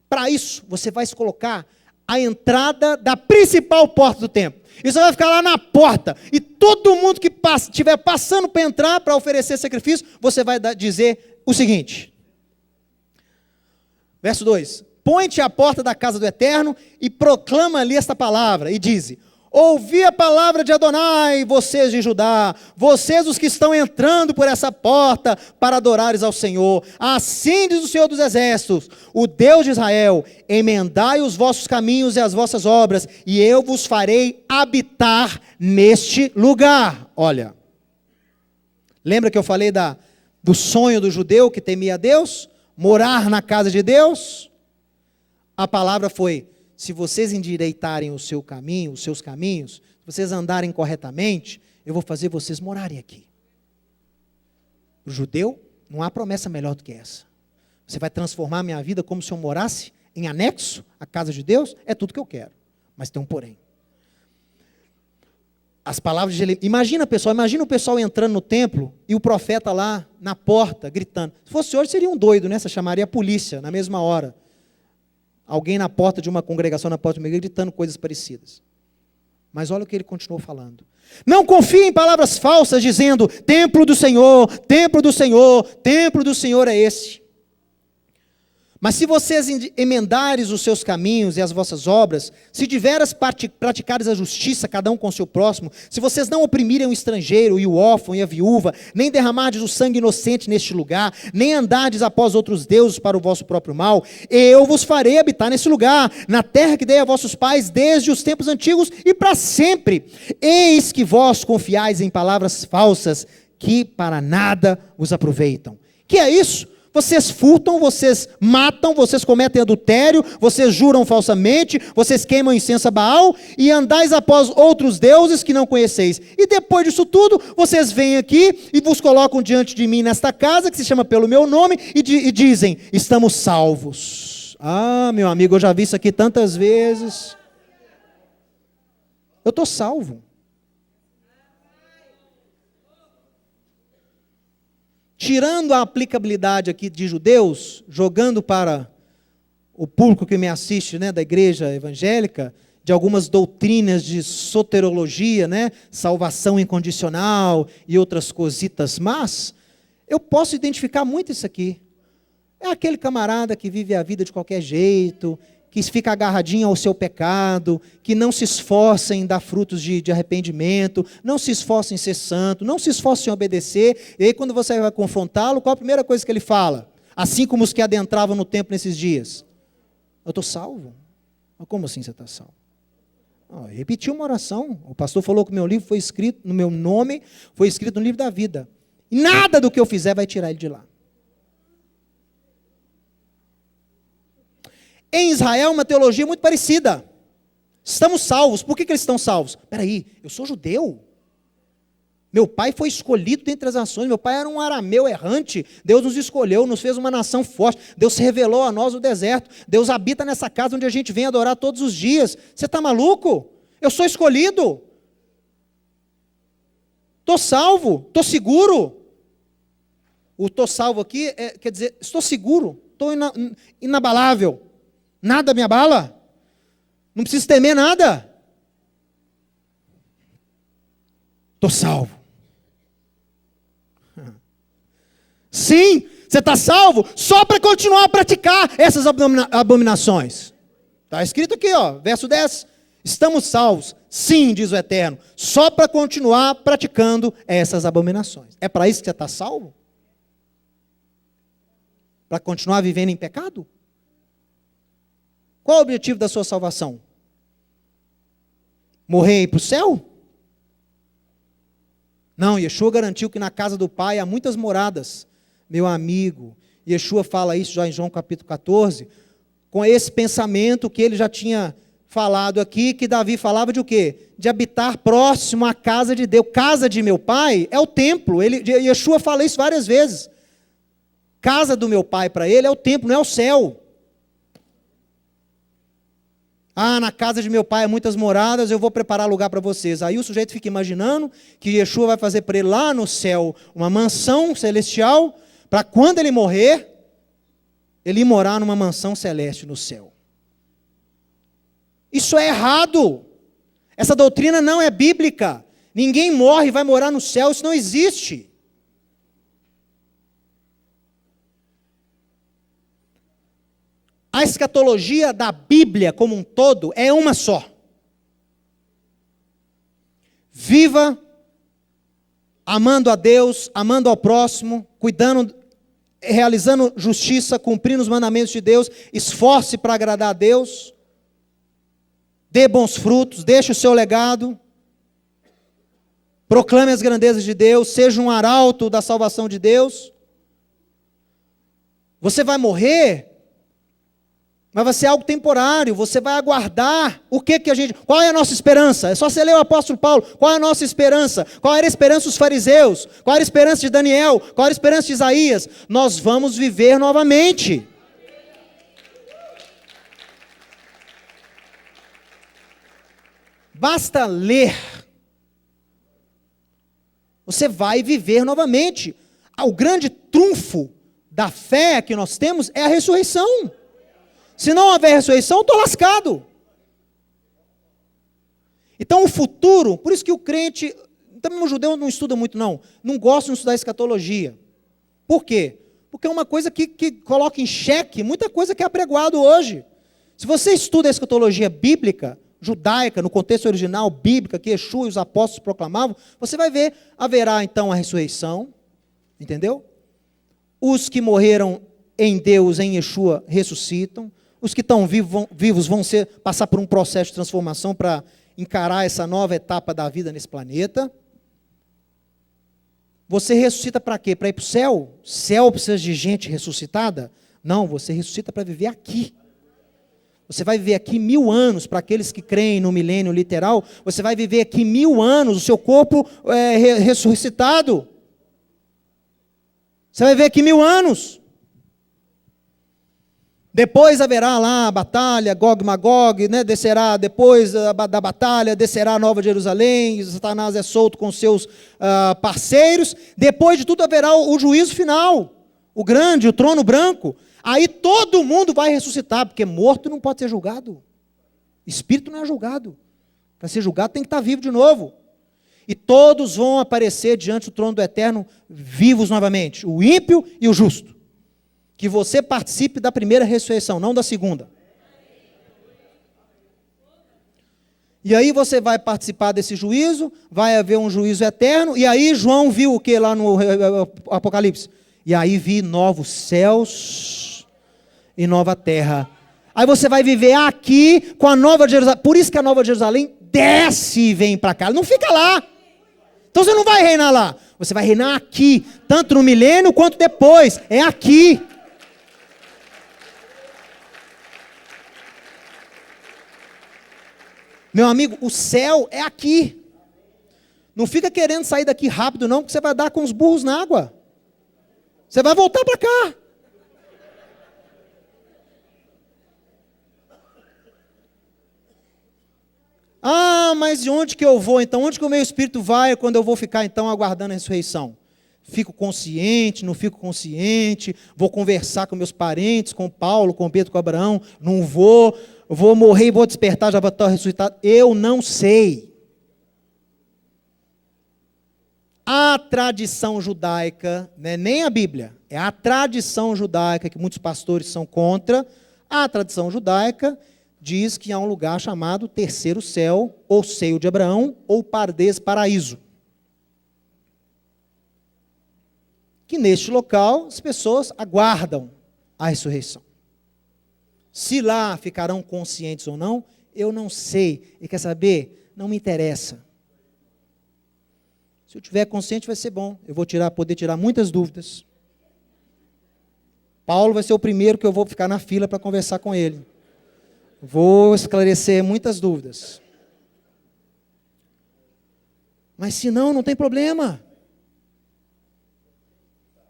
[SPEAKER 1] Para isso, você vai se colocar a entrada da principal porta do templo. E você vai ficar lá na porta. E todo mundo que estiver passando para entrar, para oferecer sacrifício, você vai dizer o seguinte. Verso 2. Põe-te à porta da casa do Eterno e proclama ali esta palavra. E dize: ouvi a palavra de Adonai, vocês de Judá, vocês os que estão entrando por essa porta para adorares ao Senhor. Assim diz o Senhor dos Exércitos, o Deus de Israel: emendai os vossos caminhos e as vossas obras, e eu vos farei habitar neste lugar. Olha, lembra que eu falei do sonho do judeu que temia a Deus? Morar na casa de Deus? A palavra foi: se vocês endireitarem o seu caminho, os seus caminhos, se vocês andarem corretamente, eu vou fazer vocês morarem aqui. Para o judeu, não há promessa melhor do que essa. Você vai transformar a minha vida como se eu morasse em anexo à casa de Deus? É tudo que eu quero. Mas tem um porém. As palavras de Jeremias. Imagina o pessoal entrando no templo e o profeta lá na porta, gritando. Se fosse hoje, seria um doido, né? Você chamaria a polícia na mesma hora. Alguém na porta de uma congregação, na porta de uma igreja, gritando coisas parecidas. Mas olha o que ele continuou falando. Não confie em palavras falsas, dizendo: templo do Senhor, templo do Senhor, templo do Senhor é esse. Mas se vocês emendares os seus caminhos e as vossas obras, se de veras praticares a justiça, cada um com o seu próximo, se vocês não oprimirem o estrangeiro e o órfão e a viúva, nem derramardes o sangue inocente neste lugar, nem andardes após outros deuses para o vosso próprio mal, eu vos farei habitar nesse lugar, na terra que dei a vossos pais desde os tempos antigos e para sempre. Eis que vós confiais em palavras falsas, que para nada vos aproveitam. Que é isso? Vocês furtam, vocês matam, vocês cometem adultério, vocês juram falsamente, vocês queimam incenso a Baal e andais após outros deuses que não conheceis. E depois disso tudo, vocês vêm aqui e vos colocam diante de mim nesta casa, que se chama pelo meu nome, e dizem: estamos salvos. Ah, meu amigo, eu já vi isso aqui tantas vezes. Eu estou salvo. Tirando a aplicabilidade aqui de judeus, jogando para o público que me assiste, né, da igreja evangélica, de algumas doutrinas de soterologia, né, salvação incondicional e outras cositas más, eu posso identificar muito isso aqui. É aquele camarada que vive a vida de qualquer jeito, que fica agarradinho ao seu pecado, que não se esforça em dar frutos de arrependimento, não se esforça em ser santo, não se esforça em obedecer, e aí quando você vai confrontá-lo, qual a primeira coisa que ele fala? Assim como os que adentravam no templo nesses dias: eu estou salvo. Mas como assim você está salvo? Eu repeti uma oração, o pastor falou que o meu livro foi escrito, no meu nome, foi escrito no livro da vida, e nada do que eu fizer vai tirar ele de lá. Em Israel, uma teologia muito parecida. Estamos salvos. Por que eles estão salvos? Espera aí, eu sou judeu. Meu pai foi escolhido dentre as nações, meu pai era um arameu errante, Deus nos escolheu, nos fez uma nação forte, Deus se revelou a nós no deserto, Deus habita nessa casa onde a gente vem adorar todos os dias. Você está maluco? Eu sou escolhido, estou salvo, estou seguro. O estou salvo aqui quer dizer, estou seguro, estou inabalável, nada me abala, não preciso temer nada. Estou salvo. Sim, você está salvo só para continuar a praticar essas abominações. Está escrito aqui, ó, verso 10. Estamos salvos, sim, diz o Eterno, só para continuar praticando essas abominações. É para isso que você está salvo? Para continuar vivendo em pecado? Qual o objetivo da sua salvação? Morrer e ir para o céu? Não, Yeshua garantiu que na casa do Pai há muitas moradas. Meu amigo, Yeshua fala isso já em João capítulo 14, com esse pensamento que ele já tinha falado aqui, que Davi falava de o quê? De habitar próximo à casa de Deus. Casa de meu Pai é o templo. Yeshua fala isso várias vezes. Casa do meu Pai para ele é o templo, não é o céu. Ah, na casa de meu pai há muitas moradas, eu vou preparar lugar para vocês. Aí o sujeito fica imaginando que Yeshua vai fazer para ele lá no céu uma mansão celestial, para quando ele morrer, ele ir morar numa mansão celeste no céu. Isso é errado. Essa doutrina não é bíblica. Ninguém morre e vai morar no céu, isso não existe. A escatologia da Bíblia como um todo é uma só. Viva amando a Deus, amando ao próximo, cuidando, realizando justiça, cumprindo os mandamentos de Deus, esforce para agradar a Deus, dê bons frutos, deixe o seu legado, proclame as grandezas de Deus, seja um arauto da salvação de Deus. Você vai morrer, mas vai ser algo temporário, você vai aguardar. Qual é a nossa esperança? É só você ler o apóstolo Paulo. Qual é a nossa esperança? Qual era a esperança dos fariseus? Qual era a esperança de Daniel? Qual era a esperança de Isaías? Nós vamos viver novamente. Basta ler. Você vai viver novamente. O grande trunfo da fé que nós temos é a ressurreição. Se não houver ressurreição, estou lascado. Então o futuro, por isso que o crente, também o judeu não estuda muito não gosta de estudar escatologia. Por quê? Porque é uma coisa que coloca em xeque muita coisa que é apregoado hoje. Se você estuda a escatologia bíblica, judaica, no contexto original, bíblica, que Yeshua e os apóstolos proclamavam, você vai ver, haverá então a ressurreição, entendeu? Os que morreram em Deus, em Yeshua, ressuscitam. Os que estão vivos vão passar por um processo de transformação para encarar essa nova etapa da vida nesse planeta. Você ressuscita para quê? Para ir para o céu? Céu precisa de gente ressuscitada? Não, você ressuscita para viver aqui. Você vai viver aqui 1000 anos, para aqueles que creem no milênio literal, você vai viver aqui 1000 anos, o seu corpo ressuscitado. Você vai viver aqui 1000 anos. Depois haverá lá a batalha, Gog e Magog, né? Descerá depois da batalha, descerá a Nova Jerusalém, Satanás é solto com seus parceiros. Depois de tudo haverá o juízo final, o grande, o trono branco. Aí todo mundo vai ressuscitar, porque morto não pode ser julgado. Espírito não é julgado. Para ser julgado tem que estar vivo de novo. E todos vão aparecer diante do trono do Eterno, vivos novamente, o ímpio e o justo. Que você participe da primeira ressurreição, não da segunda. E aí você vai participar desse juízo, vai haver um juízo eterno, e aí João viu o que lá no Apocalipse? E aí vi novos céus e nova terra. Aí você vai viver aqui com a Nova Jerusalém. Por isso que a Nova Jerusalém desce e vem para cá, não fica lá. Então você não vai reinar lá, você vai reinar aqui, tanto no milênio quanto depois, é aqui. Meu amigo, o céu é aqui. Não fica querendo sair daqui rápido não, porque você vai dar com os burros na água. Você vai voltar para cá. Ah, mas de onde que eu vou então? Onde que o meu espírito vai quando eu vou ficar então aguardando a ressurreição? Fico consciente, não fico consciente, vou conversar com meus parentes, com Paulo, com Pedro, com Abraão, não vou morrer e vou despertar, já vou estar ressuscitado. Eu não sei. A tradição judaica, né, nem a Bíblia, é a tradição judaica, que muitos pastores são contra, a tradição judaica diz que há um lugar chamado terceiro céu, ou seio de Abraão, ou Pardes Paraíso. Que neste local as pessoas aguardam a ressurreição. Se lá ficarão conscientes ou não, eu não sei. E quer saber? Não me interessa. Se eu tiver consciente vai ser bom. Eu vou poder tirar muitas dúvidas. Paulo vai ser o primeiro que eu vou ficar na fila para conversar com ele. Vou esclarecer muitas dúvidas. Mas se não, não tem problema.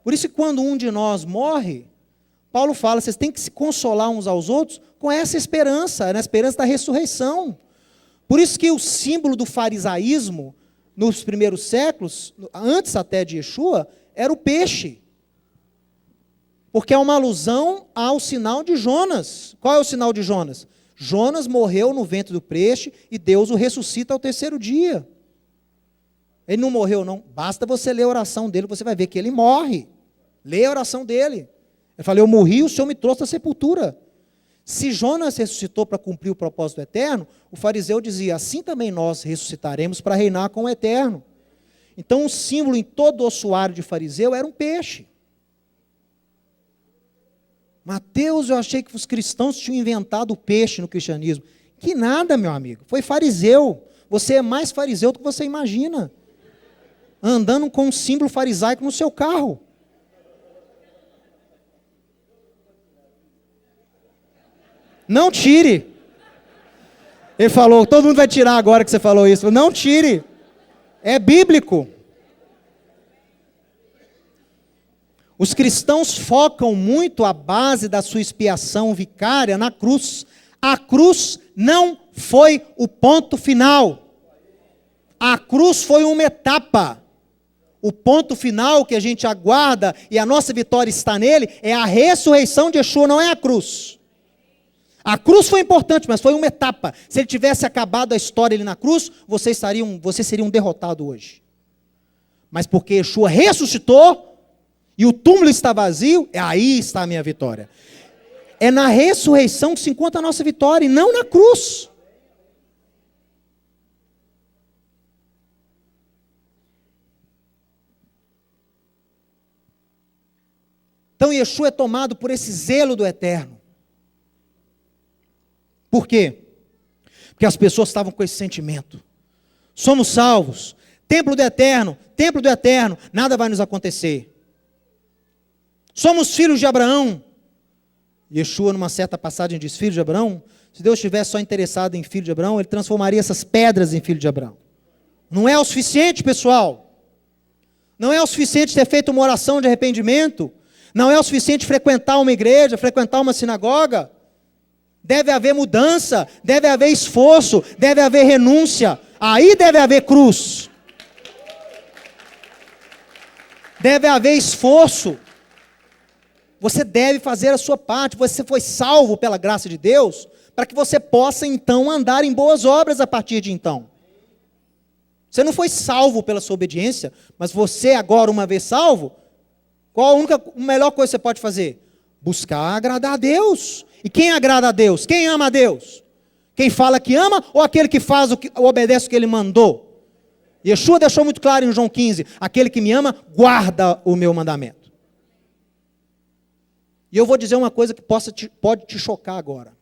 [SPEAKER 1] Por isso que quando um de nós morre, Paulo fala, vocês têm que se consolar uns aos outros com essa esperança, na esperança da ressurreição. Por isso que o símbolo do farisaísmo, nos primeiros séculos, antes até de Yeshua, era o peixe. Porque é uma alusão ao sinal de Jonas. Qual é o sinal de Jonas? Jonas morreu no ventre do peixe e Deus o ressuscita ao terceiro dia. Ele não morreu não, basta você ler a oração dele, você vai ver que ele morre. Lê a oração dele. Ele fala, eu morri, o Senhor me trouxe da sepultura. Se Jonas ressuscitou para cumprir o propósito eterno, o fariseu dizia, assim também nós ressuscitaremos para reinar com o eterno. Então o símbolo em todo o ossuário de fariseu era um peixe. Mateus, eu achei que os cristãos tinham inventado o peixe no cristianismo. Que nada, meu amigo, foi fariseu. Você é mais fariseu do que você imagina. Andando com um símbolo farisaico no seu carro. Não tire. Ele falou, todo mundo vai tirar agora que você falou isso. Não tire. É bíblico. Os cristãos focam muito a base da sua expiação vicária na cruz. A cruz não foi o ponto final. A cruz foi uma etapa. O ponto final que a gente aguarda e a nossa vitória está nele é a ressurreição de Yeshua, não é a cruz. A cruz foi importante, mas foi uma etapa. Se ele tivesse acabado a história ali na cruz, você seria um derrotado hoje. Mas porque Yeshua ressuscitou e o túmulo está vazio, aí está a minha vitória. É na ressurreição que se encontra a nossa vitória e não na cruz. Então Yeshua é tomado por esse zelo do eterno. Por quê? Porque as pessoas estavam com esse sentimento. Somos salvos. Templo do eterno, nada vai nos acontecer. Somos filhos de Abraão. Yeshua, numa certa passagem, diz, filho de Abraão. Se Deus estivesse só interessado em filho de Abraão, Ele transformaria essas pedras em filho de Abraão. Não é o suficiente, pessoal. Não é o suficiente ter feito uma oração de arrependimento. Não é o suficiente frequentar uma igreja, frequentar uma sinagoga. Deve haver mudança, deve haver esforço, deve haver renúncia. Aí deve haver cruz. Deve haver esforço. Você deve fazer a sua parte. Você foi salvo pela graça de Deus, para que você possa então andar em boas obras a partir de então. Você não foi salvo pela sua obediência, mas você agora, uma vez salvo, qual a melhor coisa que você pode fazer? Buscar agradar a Deus. E quem agrada a Deus? Quem ama a Deus? Quem fala que ama ou aquele que faz obedece o que Ele mandou? Yeshua deixou muito claro em João 15, aquele que me ama, guarda o meu mandamento. E eu vou dizer uma coisa que pode te chocar agora.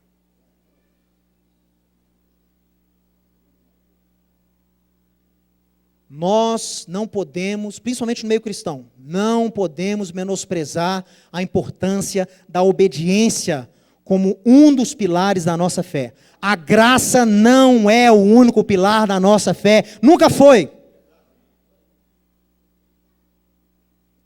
[SPEAKER 1] Nós não podemos, principalmente no meio cristão, não podemos menosprezar a importância da obediência como um dos pilares da nossa fé. A graça não é o único pilar da nossa fé, nunca foi.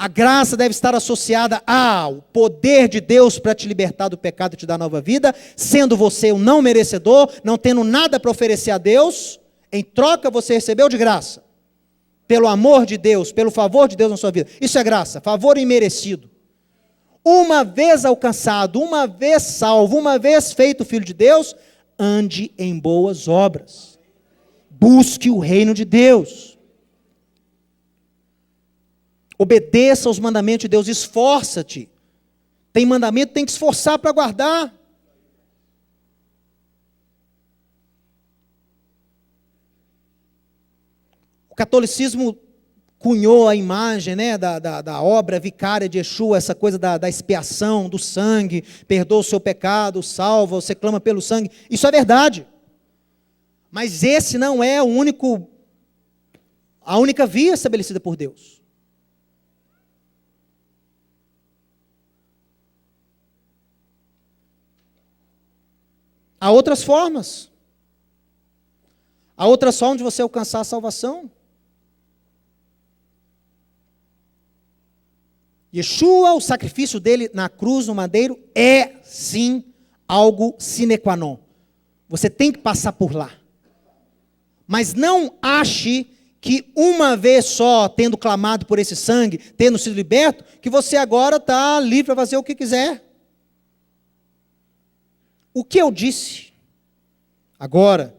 [SPEAKER 1] A graça deve estar associada ao poder de Deus para te libertar do pecado e te dar nova vida, sendo você um não merecedor, não tendo nada para oferecer a Deus, em troca você recebeu de graça. Pelo amor de Deus, pelo favor de Deus na sua vida. Isso é graça, favor imerecido. Uma vez alcançado, uma vez salvo, uma vez feito filho de Deus, ande em boas obras. Busque o reino de Deus. Obedeça aos mandamentos de Deus, esforça-te. Tem mandamento, tem que esforçar para guardar. O catolicismo cunhou a imagem, né, da obra vicária de Yeshua, essa coisa da expiação, do sangue, perdoa o seu pecado, salva, você clama pelo sangue. Isso é verdade. Mas esse não é a única via estabelecida por Deus. Há outras formas. Há outras formas de você alcançar a salvação. Yeshua, o sacrifício dele na cruz, no madeiro, é sim algo sine qua non. Você tem que passar por lá. Mas não ache que uma vez só, tendo clamado por esse sangue, tendo sido liberto, que você agora está livre para fazer o que quiser. O que eu disse agora,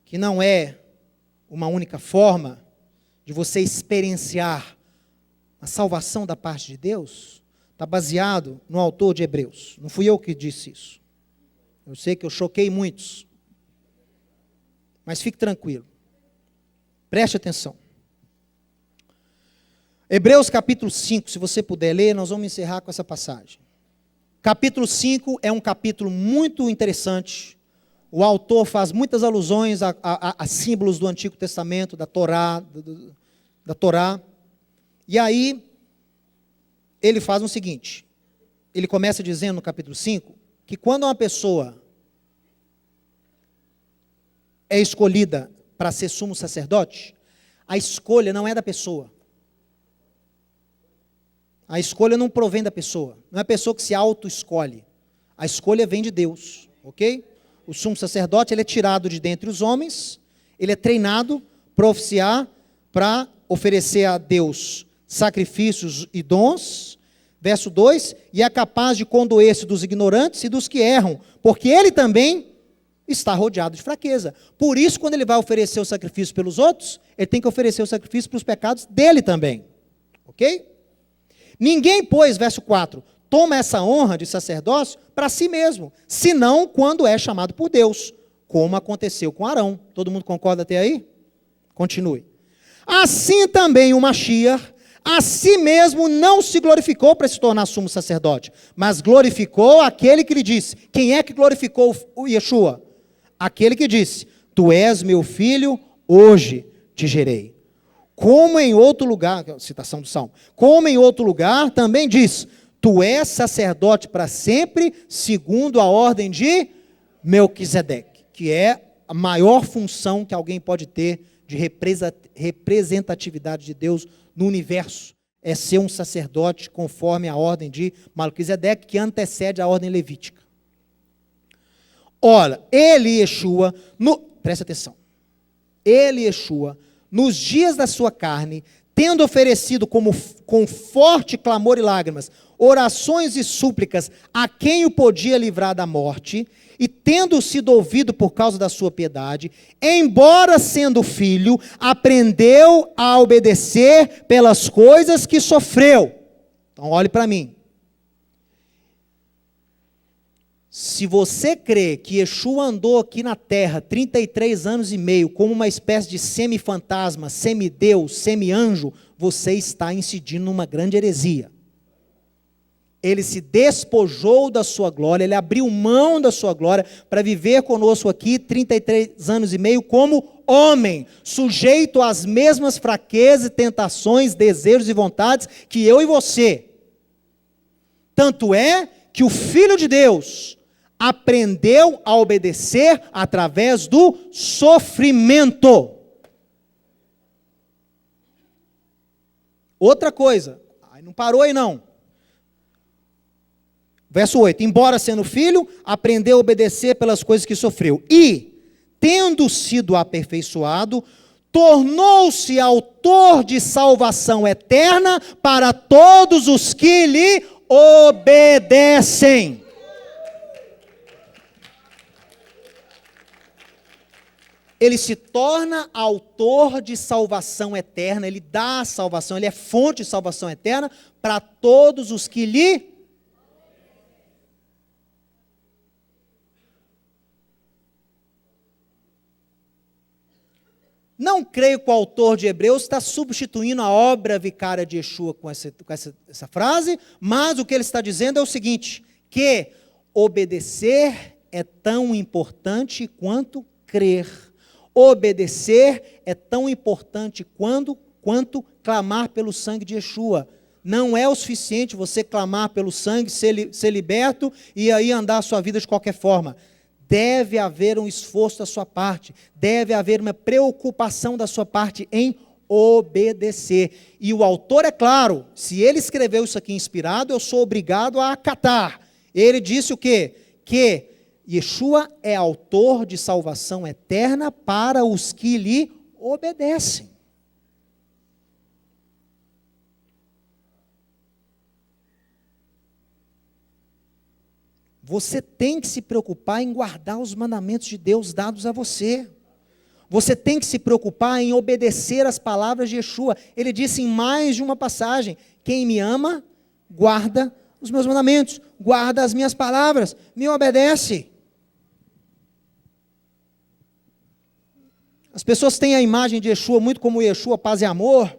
[SPEAKER 1] que não é uma única forma de você experienciar a salvação da parte de Deus, está baseado no autor de Hebreus. Não fui eu que disse isso. Eu sei que eu choquei muitos. Mas fique tranquilo. Preste atenção. Hebreus capítulo 5, se você puder ler, nós vamos encerrar com essa passagem. Capítulo 5 é um capítulo muito interessante. O autor faz muitas alusões a símbolos do Antigo Testamento, da Torá, da Torá. E aí, ele faz o seguinte, ele começa dizendo no capítulo 5, que quando uma pessoa é escolhida para ser sumo sacerdote, a escolha não é da pessoa. A escolha não provém da pessoa. Não é a pessoa que se auto-escolhe. A escolha vem de Deus, ok? O sumo sacerdote, ele é tirado de dentre os homens, ele é treinado para oficiar, para oferecer a Deus sacrifícios e dons. Verso 2, e é capaz de condoer-se dos ignorantes e dos que erram, porque ele também está rodeado de fraqueza. Por isso, quando ele vai oferecer o sacrifício pelos outros, ele tem que oferecer o sacrifício para os pecados dele também. Ok? Ninguém, pois, verso 4, toma essa honra de sacerdócio para si mesmo, senão quando é chamado por Deus, como aconteceu com Arão. Todo mundo concorda até aí? Continue. Assim também o Mashiach, a si mesmo não se glorificou para se tornar sumo sacerdote, mas glorificou aquele que lhe disse. Quem é que glorificou o Yeshua? Aquele que disse, tu és meu filho, hoje te gerei. Como em outro lugar, citação do Salmo, como em outro lugar também diz, tu és sacerdote para sempre, segundo a ordem de Melquisedeque, que é a maior função que alguém pode ter de representatividade de Deus no universo, é ser um sacerdote conforme a ordem de Melquisedeque, que antecede a ordem levítica. Ora, ele, Yeshua, presta atenção, ele, Yeshua, nos dias da sua carne, tendo oferecido com forte clamor e lágrimas, orações e súplicas a quem o podia livrar da morte, e tendo sido ouvido por causa da sua piedade, embora sendo filho, aprendeu a obedecer pelas coisas que sofreu. Então olhe para mim. Se você crê que Yeshua andou aqui na terra 33 anos e meio como uma espécie de semi-fantasma, semi-deus, semi-anjo, você está incidindo numa grande heresia. Ele se despojou da sua glória, ele abriu mão da sua glória para viver conosco aqui 33 anos e meio como homem, sujeito às mesmas fraquezas, tentações, desejos e vontades que eu e você. Tanto é que o Filho de Deus aprendeu a obedecer através do sofrimento. Outra coisa, Mas não parou aí não. Verso 8. Embora sendo filho, aprendeu a obedecer pelas coisas que sofreu. E, tendo sido aperfeiçoado, tornou-se autor de salvação eterna para todos os que lhe obedecem. Ele se torna autor de salvação eterna, ele dá a salvação, ele é fonte de salvação eterna para todos os que lhe Não creio que o autor de Hebreus está substituindo a obra vicária de Yeshua com essa frase, mas o que ele está dizendo é o seguinte, que obedecer é tão importante quanto crer. Obedecer é tão importante quanto clamar pelo sangue de Yeshua. Não é o suficiente você clamar pelo sangue, ser liberto e aí andar a sua vida de qualquer forma. Deve haver um esforço da sua parte, deve haver uma preocupação da sua parte em obedecer. E o autor, é claro, se ele escreveu isso aqui inspirado, eu sou obrigado a acatar. Ele disse o quê? Que Yeshua é autor de salvação eterna para os que lhe obedecem. Você tem que se preocupar em guardar os mandamentos de Deus dados a você. Você tem que se preocupar em obedecer as palavras de Yeshua. Ele disse em mais de uma passagem, quem me ama, guarda os meus mandamentos, guarda as minhas palavras, me obedece. As pessoas têm a imagem de Yeshua muito como o Yeshua paz e amor,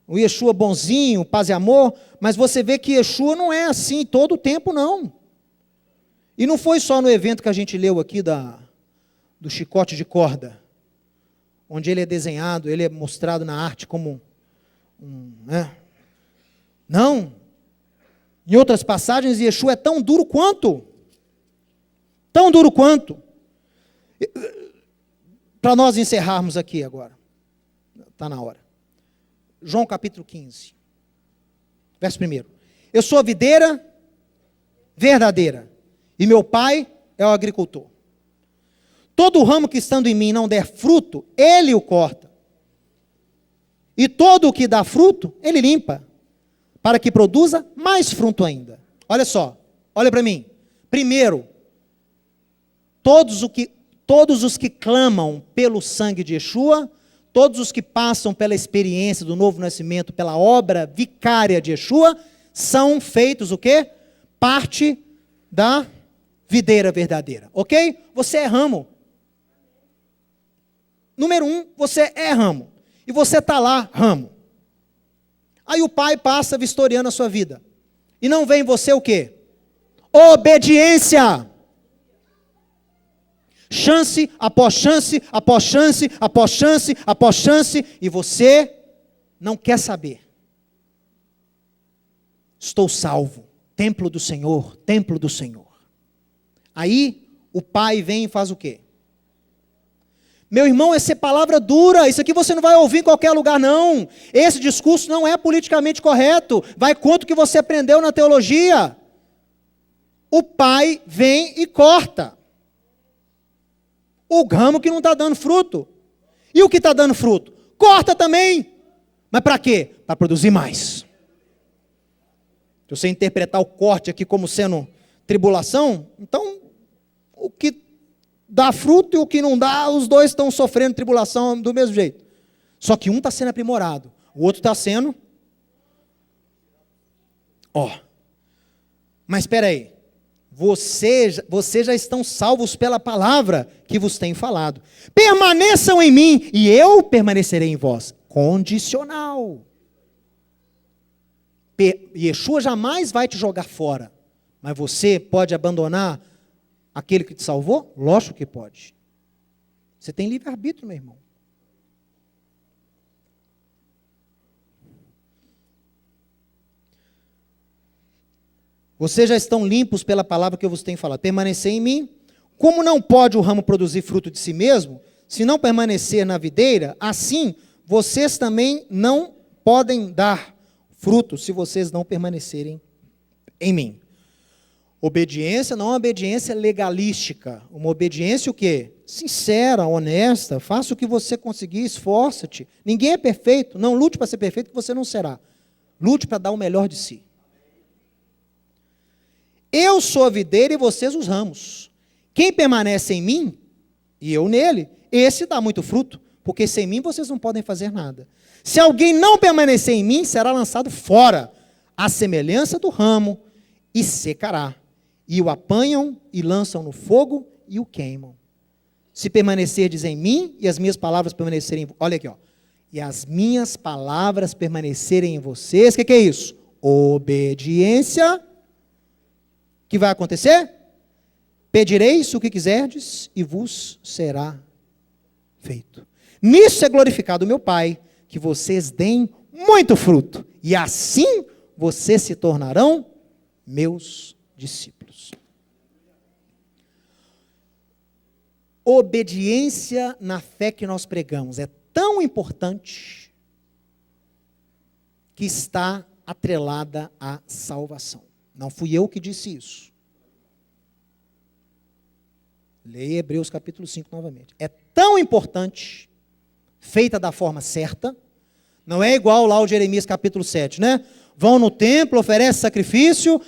[SPEAKER 1] o Yeshua bonzinho, paz e amor, mas você vê que Yeshua não é assim todo o tempo não. E não foi só no evento que a gente leu aqui do chicote de corda, onde ele é desenhado, ele é mostrado na arte como Não. Em outras passagens, Yeshua é tão duro quanto. Tão duro quanto. Para nós encerrarmos aqui agora. Está na hora. João capítulo 15. Verso 1. Eu sou a videira verdadeira. E meu pai é o agricultor. Todo ramo que estando em mim não der fruto, ele o corta. E todo o que dá fruto, ele limpa, para que produza mais fruto ainda. Olha só, olha para mim. Primeiro, todos os que clamam pelo sangue de Yeshua, todos os que passam pela experiência do novo nascimento, pela obra vicária de Yeshua, são feitos o quê? Parte da videira verdadeira, ok? Você é ramo. Número 1, você é ramo. E você está lá, ramo. Aí o pai passa vistoriando a sua vida. E não vem em você o quê? Obediência. Chance, após chance, após chance, após chance, após chance. E você não quer saber. Estou salvo. Templo do Senhor, templo do Senhor. Aí, o pai vem e faz o quê? Meu irmão, essa é palavra dura, isso aqui você não vai ouvir em qualquer lugar não. Esse discurso não é politicamente correto, vai contra o que você aprendeu na teologia. O pai vem e corta. O ramo que não está dando fruto. E o que está dando fruto? Corta também. Mas para quê? Para produzir mais. Se você interpretar o corte aqui como sendo tribulação, então o que dá fruto e o que não dá, os dois estão sofrendo tribulação do mesmo jeito. Só que um está sendo aprimorado, o outro está sendo... Mas espera aí, vocês já estão salvos pela palavra que vos tenho falado. Permaneçam em mim e eu permanecerei em vós. Condicional. Yeshua jamais vai te jogar fora, mas você pode abandonar aquele que te salvou? Lógico que pode. Você tem livre-arbítrio, meu irmão. Vocês já estão limpos pela palavra que eu vos tenho falado. Permanecer em mim. Como não pode o ramo produzir fruto de si mesmo, se não permanecer na videira, assim vocês também não podem dar fruto se vocês não permanecerem em mim. Obediência não é uma obediência legalística, uma obediência o quê? Sincera, honesta, faça o que você conseguir, esforça-te. Ninguém é perfeito, não lute para ser perfeito que você não será. Lute para dar o melhor de si. Eu sou a videira e vocês os ramos. Quem permanece em mim, e eu nele, esse dá muito fruto, porque sem mim vocês não podem fazer nada. Se alguém não permanecer em mim, será lançado fora, à semelhança do ramo, e secará. E o apanham e lançam no fogo e o queimam. Se permanecerdes em mim e as minhas palavras permanecerem em vocês. Olha aqui, ó. E as minhas palavras permanecerem em vocês. O que é isso? Obediência. O que vai acontecer? Pedireis o que quiserdes e vos será feito. Nisso é glorificado o meu Pai, que vocês deem muito fruto. E assim vocês se tornarão meus discípulos. Obediência na fé que nós pregamos é tão importante que está atrelada à salvação. Não fui eu que disse isso. Leia Hebreus capítulo 5 novamente. É tão importante, feita da forma certa, não é igual lá o Jeremias capítulo 7, né? Vão no templo, oferece sacrifício,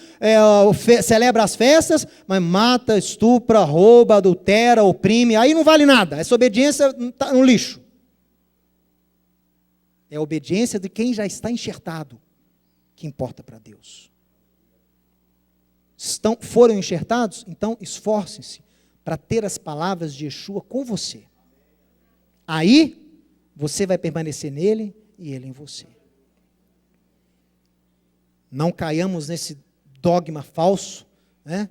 [SPEAKER 1] celebra as festas, mas mata, estupra, rouba, adultera, oprime, aí não vale nada, essa obediência está no lixo. É a obediência de quem já está enxertado que importa para Deus. Foram enxertados? Então esforcem-se para ter as palavras de Yeshua com você. Aí você vai permanecer nele e ele em você. Não caiamos nesse dogma falso, né?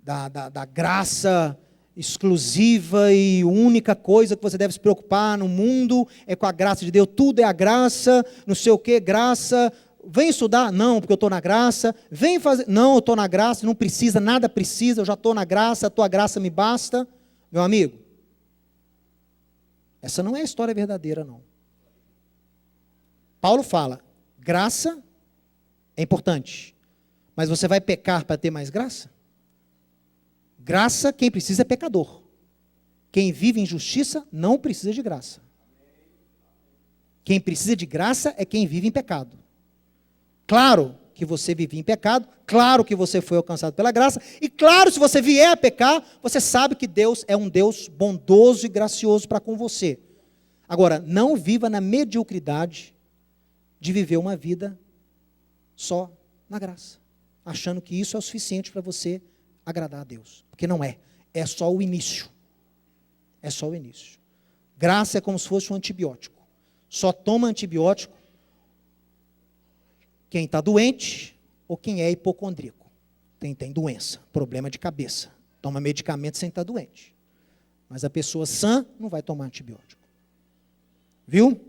[SPEAKER 1] da graça exclusiva e única coisa que você deve se preocupar no mundo é com a graça de Deus. Tudo é a graça, não sei o que, graça. Vem estudar? Não, porque eu estou na graça. Vem fazer? Não, eu estou na graça, não precisa, nada precisa, eu já estou na graça, a tua graça me basta. Meu amigo, essa não é a história verdadeira, não. Paulo fala, graça é importante, mas você vai pecar para ter mais graça? Graça, quem precisa é pecador. Quem vive em justiça não precisa de graça. Quem precisa de graça é quem vive em pecado. Claro que você vivia em pecado, claro que você foi alcançado pela graça, e claro, se você vier a pecar, você sabe que Deus é um Deus bondoso e gracioso para com você. Agora, não viva na mediocridade de viver uma vida só na graça, achando que isso é o suficiente para você agradar a Deus, porque não é, é só o início, é só o início. Graça é como se fosse um antibiótico, só toma antibiótico quem está doente ou quem é hipocondríaco, quem tem doença, problema de cabeça, toma medicamento sem estar doente, mas a pessoa sã não vai tomar antibiótico, viu?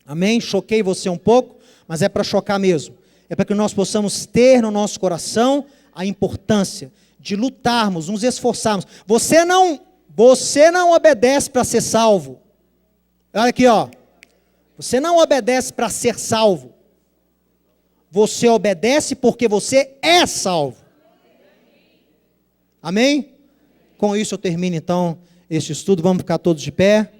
[SPEAKER 1] Amém? Choquei você um pouco, mas é para chocar mesmo. É para que nós possamos ter no nosso coração a importância de lutarmos, nos esforçarmos. Você não obedece para ser salvo. Olha aqui, ó. Você não obedece para ser salvo. Você obedece porque você é salvo. Amém? Com isso eu termino então este estudo. Vamos ficar todos de pé.